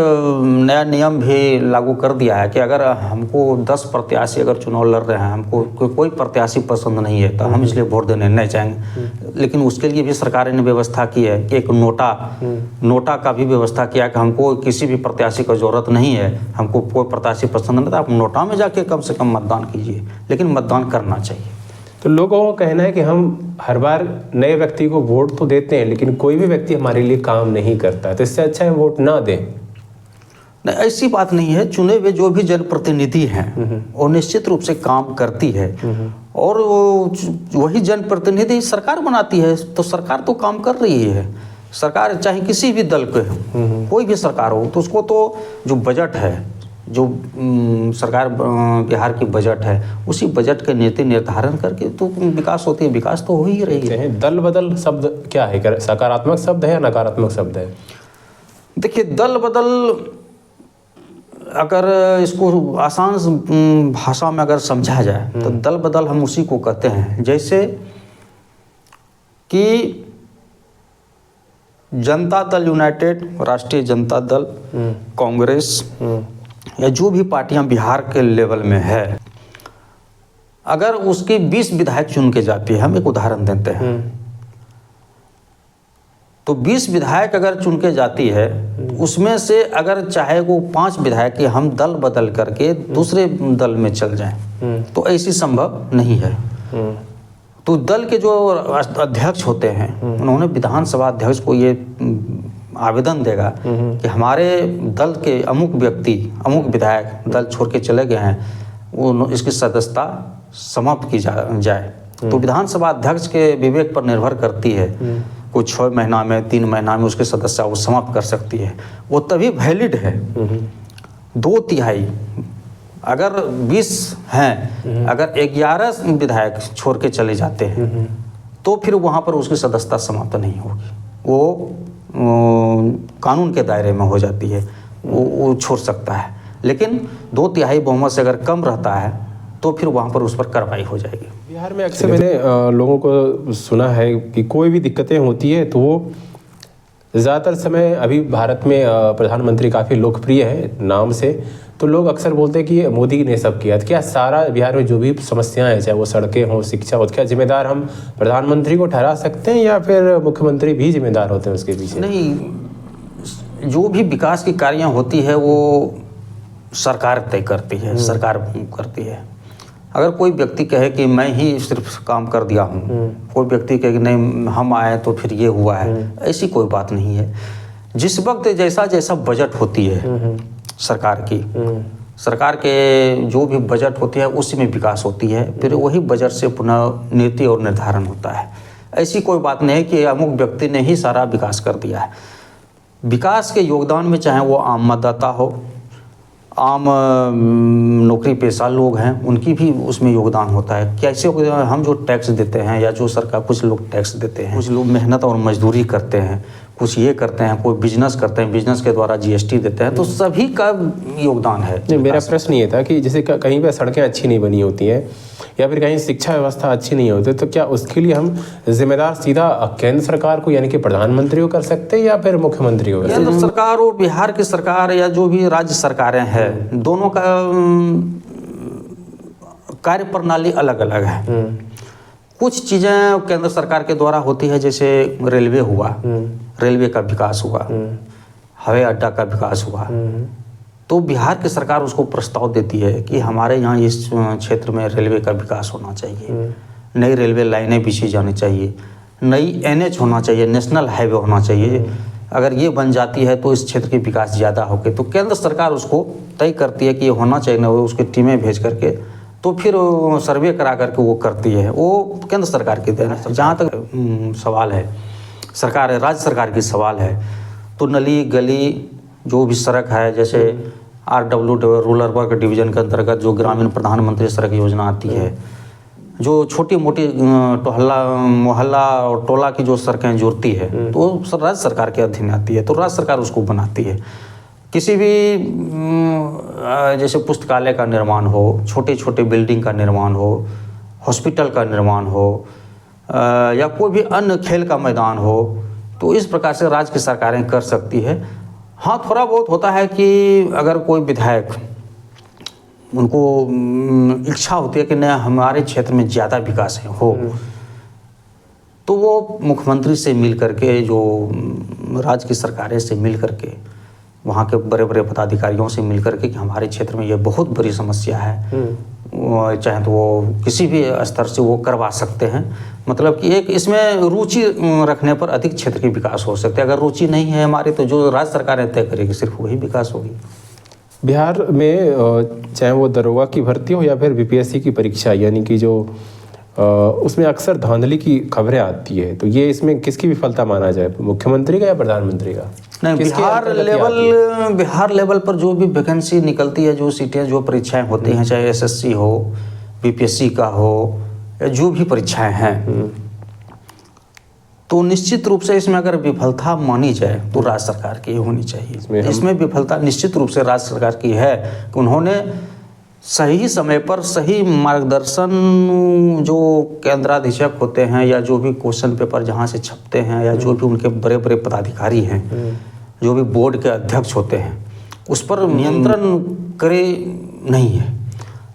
नया नियम भी लागू कर दिया है कि अगर हमको 10 प्रत्याशी अगर चुनाव लड़ रहे हैं, हमको कोई प्रत्याशी पसंद नहीं है तो हम इसलिए वोट देने नहीं जाएंगे। लेकिन उसके लिए भी सरकार ने व्यवस्था की है कि एक नोटा का भी व्यवस्था किया कि हमको किसी भी प्रत्याशी को ज़रूरत नहीं है, हमको कोई प्रत्याशी पसंद नहीं था, आप नोटा में जाके कम से कम मतदान कीजिए, लेकिन मतदान करना चाहिए। तो लोगों का कहना है कि हम हर बार नए व्यक्ति को वोट तो देते हैं, लेकिन कोई भी व्यक्ति हमारे लिए काम नहीं करता, तो इससे अच्छा है वोट ना दें। नहीं, ऐसी बात नहीं है। चुने हुए जो भी जनप्रतिनिधि हैं वो निश्चित रूप से काम करती है, और वही जनप्रतिनिधि सरकार बनाती है, तो सरकार तो काम कर रही है। सरकार चाहे किसी भी दल के हो, कोई भी सरकार हो, तो उसको तो जो बजट है, जो सरकार बिहार की बजट है, उसी बजट के नीति निर्धारण करके तो विकास होती है, विकास तो हो ही रही है। दल बदल शब्द क्या है, सकारात्मक शब्द है या नकारात्मक शब्द है? देखिए, दल बदल अगर इसको आसान भाषा में अगर समझा जाए तो दल बदल हम उसी को कहते हैं, जैसे कि जनता दल यूनाइटेड, राष्ट्रीय जनता दल, कांग्रेस या जो भी पार्टियां बिहार के लेवल में है, अगर उसके 20 विधायक चुन के जाती है, हम एक उदाहरण देते हैं, तो 20 विधायक अगर चुन के जाती है, उसमें से अगर चाहे वो 5 विधायक के हम दल बदल करके दूसरे दल में चल जाएं, तो ऐसी संभव नहीं है। तो दल के जो अध्यक्ष होते हैं, उन्होंने विधानसभा अध्यक्ष को ये आवेदन देगा कि हमारे दल के अमुक व्यक्ति, अमुक विधायक दल छोड़ के चले गए हैं, वो इसकी सदस्यता समाप्त की जाए। तो विधानसभा अध्यक्ष के विवेक पर निर्भर करती है, कोई 6 महीना में, 3 महीना में उसकी सदस्यता वो समाप्त कर सकती है। वो तभी वैलिड है। 2/3 अगर 20 हैं, अगर 11 विधायक छोड़ के चले जाते हैं, तो फिर वहाँ पर उसकी सदस्यता समाप्त नहीं होगी, वो कानून के दायरे में हो जाती है, वो छोड़ सकता है। लेकिन 2/3 बहुमत से अगर कम रहता है, तो फिर वहाँ पर उस पर कार्रवाई हो जाएगी। बिहार में अक्सर मैंने लोगों को सुना है कि कोई भी दिक्कतें होती है तो वो ज़्यादातर समय, अभी भारत में प्रधानमंत्री काफ़ी लोकप्रिय है नाम से, तो लोग अक्सर बोलते हैं कि मोदी ने सब किया। तो क्या सारा बिहार में जो भी समस्याएं हैं, चाहे वो सड़कें हों, शिक्षा हो, क्या जिम्मेदार हम प्रधानमंत्री को ठहरा सकते हैं या फिर मुख्यमंत्री भी जिम्मेदार होते हैं उसके पीछे? नहीं, जो भी विकास की कार्य होती है वो सरकार तय करती है, सरकार करती है। अगर कोई व्यक्ति कहे कि मैं ही सिर्फ काम कर दिया हूँ, कोई व्यक्ति कहे कि नहीं हम आए तो फिर ये हुआ है, ऐसी कोई बात नहीं है। जिस वक्त जैसा जैसा बजट होती है सरकार की, सरकार के जो भी बजट होती है उसी में विकास होती है, फिर वही बजट से पुनः नीति और निर्धारण होता है। ऐसी कोई बात नहीं है कि अमुक व्यक्ति ने ही सारा विकास कर दिया है। विकास के योगदान में चाहे वो आम मतदाता हो, आम नौकरी पेशा लोग हैं, उनकी भी उसमें योगदान होता है। कैसे हम जो टैक्स देते हैं, या जो सरकार, कुछ लोग टैक्स देते हैं, कुछ लोग मेहनत और मजदूरी करते हैं, कुछ ये करते हैं, कोई बिजनेस करते हैं, बिजनेस के द्वारा जीएसटी देते हैं, तो सभी का योगदान है। मेरा प्रश्न ये था कि जैसे कहीं पर सड़कें अच्छी नहीं बनी होती हैं या फिर कहीं शिक्षा व्यवस्था अच्छी नहीं होती, तो क्या उसके लिए हम जिम्मेदार सीधा केंद्र सरकार को यानी कि प्रधानमंत्री को कर सकते हैं या फिर मुख्यमंत्री को? केंद्र सरकार और बिहार की सरकार या जो भी राज्य सरकारें हैं, दोनों का कार्य प्रणाली अलग अलग है। कुछ चीज़ें केंद्र सरकार के द्वारा होती है, जैसे रेलवे हुआ, रेलवे का विकास हुआ, हवाई अड्डा का विकास हुआ, तो बिहार की सरकार उसको प्रस्ताव देती है कि हमारे यहाँ इस क्षेत्र में रेलवे का विकास होना चाहिए, नई रेलवे लाइनें बिछी जानी चाहिए, नई NH होना चाहिए, नेशनल हाईवे होना चाहिए। अगर ये बन जाती है तो इस क्षेत्र के विकास ज़्यादा होके, तो केंद्र सरकार उसको तय करती है कि ये होना चाहिए, ना उसकी टीमें भेज करके, तो फिर सर्वे करा करके वो करती है। वो केंद्र सरकार की देन है। जहाँ तक सवाल है सरकार है, राज्य सरकार की सवाल है, तो नली गली जो भी सड़क है, जैसे RW रूरल वर्क डिवीजन के अंतर्गत जो ग्रामीण प्रधानमंत्री सड़क योजना आती है, जो छोटी मोटी मोहल्ला और टोला की जो सड़कें जोड़ती है, तो राज्य सरकार के अधीन आती है, तो राज्य सरकार उसको बनाती है। किसी भी जैसे पुस्तकालय का निर्माण हो, छोटे छोटे बिल्डिंग का निर्माण हो, हॉस्पिटल का निर्माण हो, या कोई भी अन्य खेल का मैदान हो, तो इस प्रकार से राज्य की सरकारें कर सकती है। हाँ, थोड़ा बहुत होता है कि अगर कोई विधायक, उनको इच्छा होती है कि नहीं हमारे क्षेत्र में ज़्यादा विकास हो, तो वो मुख्यमंत्री से मिल करके, जो राज्य की सरकारें से मिल करके, वहाँ के बड़े बड़े पदाधिकारियों से मिल करके कि हमारे क्षेत्र में ये बहुत बड़ी समस्या है, चाहे तो वो किसी भी स्तर से वो करवा सकते हैं। मतलब कि एक इसमें रुचि रखने पर अधिक क्षेत्र की विकास हो सकते हैं। अगर रुचि नहीं है हमारी तो जो राज्य सरकारें तय करेगी सिर्फ वही विकास होगी। बिहार में चाहे वो दरोगा की भर्ती हो या फिर बीपीएससी की परीक्षा, यानी कि जो उसमें अक्सर धांधली की खबरें आती है, तो ये इसमें किसकी विफलता माना जाए, मुख्यमंत्री का या प्रधानमंत्री का? नहीं, बिहार लेवल पर जो भी वैकेंसी निकलती है, जो सीटें, जो परीक्षाएं होती हैं, चाहे एसएससी हो, बीपीएससी का हो, या जो भी परीक्षाएं हैं, तो निश्चित रूप से इसमें अगर विफलता मानी जाए तो राज्य सरकार की होनी चाहिए। इसमें विफलता निश्चित रूप से राज्य सरकार की है कि उन्होंने सही समय पर सही मार्गदर्शन, जो केंद्राधीशक होते हैं या जो भी क्वेश्चन पेपर जहाँ से छपते हैं, या जो भी उनके बड़े बड़े पदाधिकारी हैं, जो भी बोर्ड के अध्यक्ष होते हैं, उस पर नियंत्रण करे नहीं है।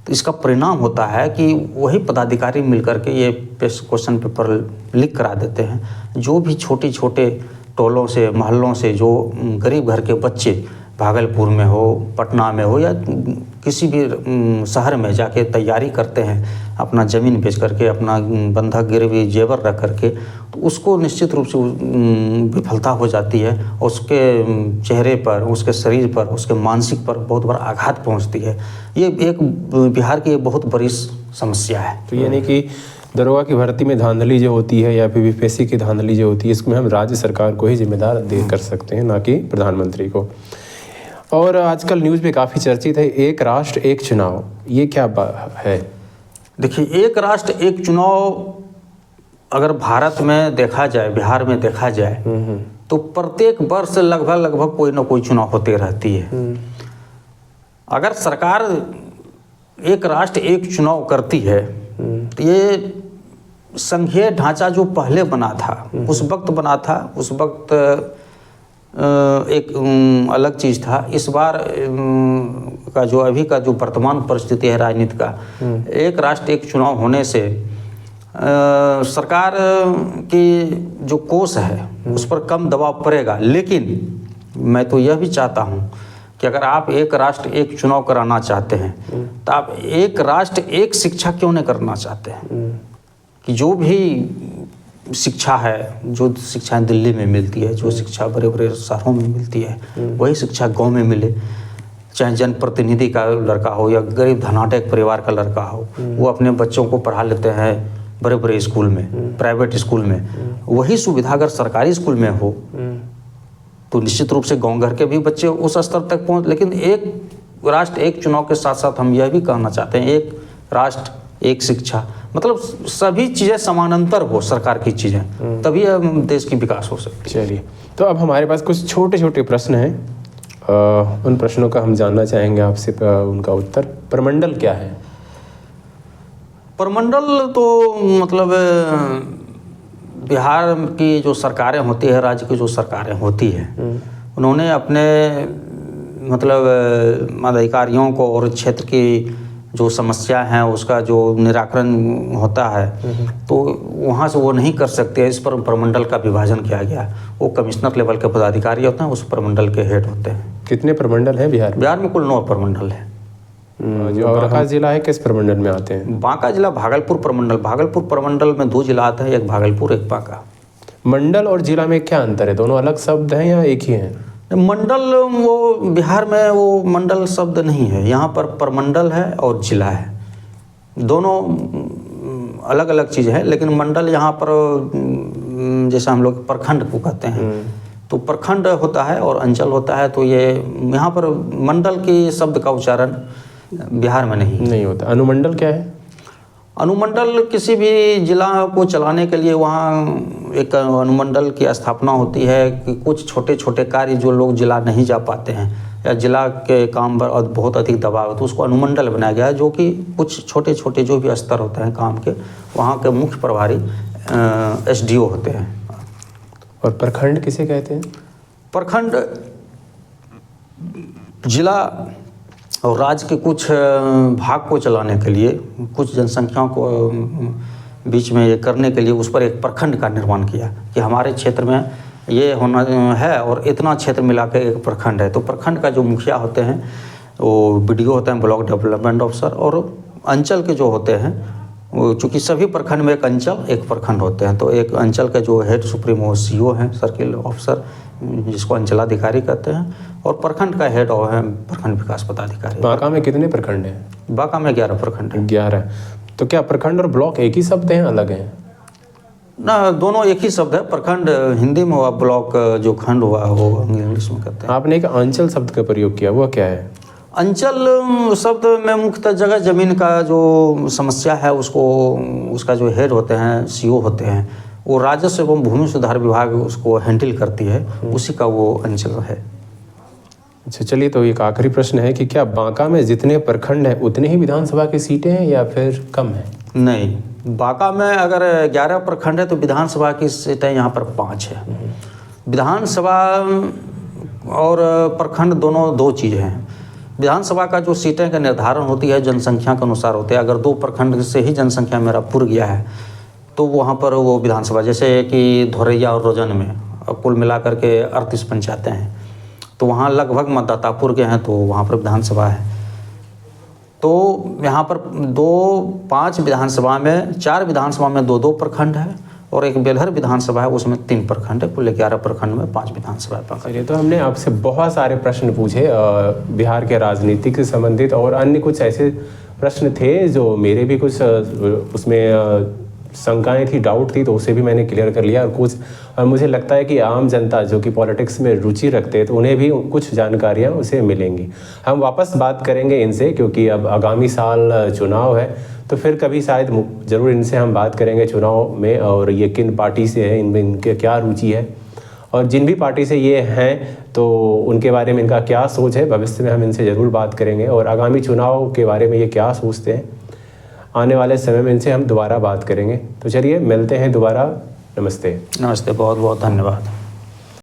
तो इसका परिणाम होता है कि वही पदाधिकारी मिलकर के ये क्वेश्चन पेपर लीक करा देते हैं। जो भी छोटे छोटे टोलों से, मोहल्लों से जो गरीब घर के बच्चे भागलपुर में हो, पटना में हो, या किसी भी शहर में जाके तैयारी करते हैं, अपना ज़मीन बेच करके, अपना बंधक गिरवी जेवर रख करके, तो उसको निश्चित रूप से विफलता हो जाती है। उसके चेहरे पर, उसके शरीर पर, उसके मानसिक पर बहुत बड़ा आघात पहुंचती है। ये एक बिहार की बहुत बड़ी समस्या है। तो यानी कि दरोगा की भर्ती में धांधली जो होती है या फिर बीपीएससी की धांधली जो होती है, इसमें हम राज्य सरकार को ही जिम्मेदार कर सकते हैं, ना कि प्रधानमंत्री को। और आजकल न्यूज़ में काफ़ी चर्चित है एक राष्ट्र एक चुनाव, ये क्या है? देखिए, एक राष्ट्र एक चुनाव अगर भारत में देखा जाए, बिहार में देखा जाए, तो प्रत्येक वर्ष लगभग कोई ना कोई चुनाव होते रहती है। अगर सरकार एक राष्ट्र एक चुनाव करती है तो ये संघीय ढांचा जो पहले बना था, उस वक्त बना था, उस वक्त एक अलग चीज़ था। इस बार का जो अभी का जो वर्तमान परिस्थिति है राजनीति का, एक राष्ट्र एक चुनाव होने से सरकार की जो कोष है उस पर कम दबाव पड़ेगा। लेकिन मैं तो यह भी चाहता हूँ कि अगर आप एक राष्ट्र एक चुनाव कराना चाहते हैं तो आप एक राष्ट्र एक शिक्षा क्यों नहीं करना चाहते हैं? कि जो भी शिक्षा है, जो शिक्षा दिल्ली में मिलती है, जो शिक्षा बड़े बड़े शहरों में मिलती है, वही शिक्षा गांव में मिले। चाहे जनप्रतिनिधि का लड़का हो या गरीब धनाढ्य परिवार का लड़का हो, वो अपने बच्चों को पढ़ा लेते हैं बड़े बड़े स्कूल में, प्राइवेट स्कूल में। वही सुविधा अगर सरकारी स्कूल में हो तो निश्चित रूप से गाँव घर के भी बच्चे उस स्तर तक पहुँच। लेकिन एक राष्ट्र एक चुनाव के साथ साथ हम यह भी कहना चाहते हैं एक राष्ट्र एक शिक्षा, मतलब सभी चीज़ें समानांतर हो, सरकार की चीज़ें, तभी देश की विकास हो सकती है। चलिए, तो अब हमारे पास कुछ छोटे छोटे प्रश्न हैं, उन प्रश्नों का हम जानना चाहेंगे आपसे उनका उत्तर। प्रमंडल क्या है? प्रमंडल तो मतलब बिहार की जो सरकारें होती है, राज्य की जो सरकारें होती है, उन्होंने अपने मतलब अधिकारियों को और क्षेत्र की जो समस्या है उसका जो निराकरण होता है तो वहाँ से वो नहीं कर सकते। इस पर प्रमंडल का विभाजन किया गया। वो कमिश्नर लेवल के पदाधिकारी होते हैं, उस प्रमंडल के हेड होते हैं। कितने प्रमंडल हैं बिहार में? बिहार में कुल 9 प्रमंडल है। और बांका जिला है, किस प्रमंडल में आते हैं? बांका जिला भागलपुर प्रमंडल। भागलपुर प्रमंडल में 2 जिला आते हैं, एक भागलपुर एक बांका। मंडल और जिला में क्या अंतर है? दोनों अलग शब्द हैं या एक ही हैं? मंडल वो बिहार में वो मंडल शब्द नहीं है, यहाँ पर प्रमंडल है और जिला है, दोनों अलग अलग चीज़ है। लेकिन मंडल यहाँ पर जैसा हम लोग प्रखंड को कहते हैं, तो प्रखंड होता है और अंचल होता है। तो ये यहाँ पर मंडल की शब्द का उच्चारण बिहार में नहीं होता। अनुमंडल क्या है? अनुमंडल किसी भी जिला को चलाने के लिए वहाँ एक अनुमंडल की स्थापना होती है कि कुछ छोटे छोटे कार्य जो लोग जिला नहीं जा पाते हैं या जिला के काम पर बहुत अधिक दबाव है तो उसको अनुमंडल बनाया गया है, जो कि कुछ छोटे छोटे जो भी स्तर होते हैं काम के, वहाँ के मुख्य प्रभारी SDO होते हैं। और प्रखंड किसे कहते हैं? प्रखंड जिला और राज्य के कुछ भाग को चलाने के लिए, कुछ जनसंख्याओं को बीच में ये करने के लिए उस पर एक प्रखंड का निर्माण किया कि हमारे क्षेत्र में ये होना है और इतना क्षेत्र मिला के एक प्रखंड है। तो प्रखंड का जो मुखिया होते हैं वो BDO होते हैं, ब्लॉक डेवलपमेंट ऑफिसर, और अंचल के जो होते हैं, वो चूँकि सभी प्रखंड में एक अंचल एक प्रखंड होते हैं, तो एक अंचल के जो हेड सुप्रीमो सीओ हैं, सर्किल ऑफिसर, जिसको अंचलाधिकारी कहते हैं, और प्रखंड का हेड और है प्रखंड विकास पदाधिकारी। बांका में कितने प्रखंड हैं? बांका में 11 प्रखंड हैं। 11। तो क्या प्रखंड और ब्लॉक एक ही शब्द हैं, अलग हैं? ना, दोनों एक ही शब्द है। प्रखंड हिंदी में हुआ, ब्लॉक जो खंड हुआ वो इंग्लिश में कहते हैं। आपने एक अंचल शब्द का प्रयोग किया, वो क्या है? अंचल शब्द में मुख्यतः जगह जमीन का जो समस्या है उसको, उसका जो हेड होते हैं, सीओ होते हैं, वो राजस्व एवं भूमि सुधार विभाग उसको हैंडल करती है, उसी का वो अंचल है। अच्छा, चलिए, तो एक आखिरी प्रश्न है कि क्या बांका में जितने प्रखंड हैं उतने ही विधानसभा की सीटें हैं या फिर कम है? नहीं, बांका में अगर 11 प्रखंड है तो विधानसभा की सीटें यहाँ पर 5 है। विधानसभा और प्रखंड दोनों दो चीज़ें हैं। विधानसभा का जो सीटें का निर्धारण होती है जनसंख्या के अनुसार होते हैं। अगर 2 प्रखंड से ही जनसंख्या मेरा पुर गया है तो वहाँ पर वो विधानसभा, जैसे कि धोरैया और रोजन में कुल मिलाकर के 38 पंचायतें हैं, तो वहाँ लगभग मतदाता पुर गए हैं, तो वहाँ पर विधानसभा है। तो यहाँ पर 5 विधानसभा में, 4 विधानसभा में 2-2 प्रखंड है, और एक बेलहर विधानसभा है, उसमें 3 प्रखंड है। कुल 11 प्रखंड में 5 विधानसभा। चलिए, तो हमने आपसे बहुत सारे प्रश्न पूछे बिहार के राजनीति से संबंधित, और अन्य कुछ ऐसे प्रश्न थे जो मेरे भी कुछ उसमें शंकाएं थी, डाउट थी, तो उसे भी मैंने क्लियर कर लिया। और मुझे लगता है कि आम जनता जो कि पॉलिटिक्स में रुचि रखते हैं तो उन्हें भी कुछ जानकारियां उसे मिलेंगी। हम वापस बात करेंगे इनसे, क्योंकि अब आगामी साल चुनाव है, तो फिर कभी शायद ज़रूर इनसे हम बात करेंगे चुनाव में, और ये किन पार्टी से है, इनमें इनके क्या रुचि है, और जिन भी पार्टी से ये हैं तो उनके बारे में इनका क्या सोच है। भविष्य में हम इनसे ज़रूर बात करेंगे, और आगामी चुनाव के बारे में ये क्या सोचते हैं, आने वाले समय में इनसे हम दोबारा बात करेंगे। तो चलिए, मिलते हैं दोबारा। नमस्ते। नमस्ते, बहुत बहुत धन्यवाद।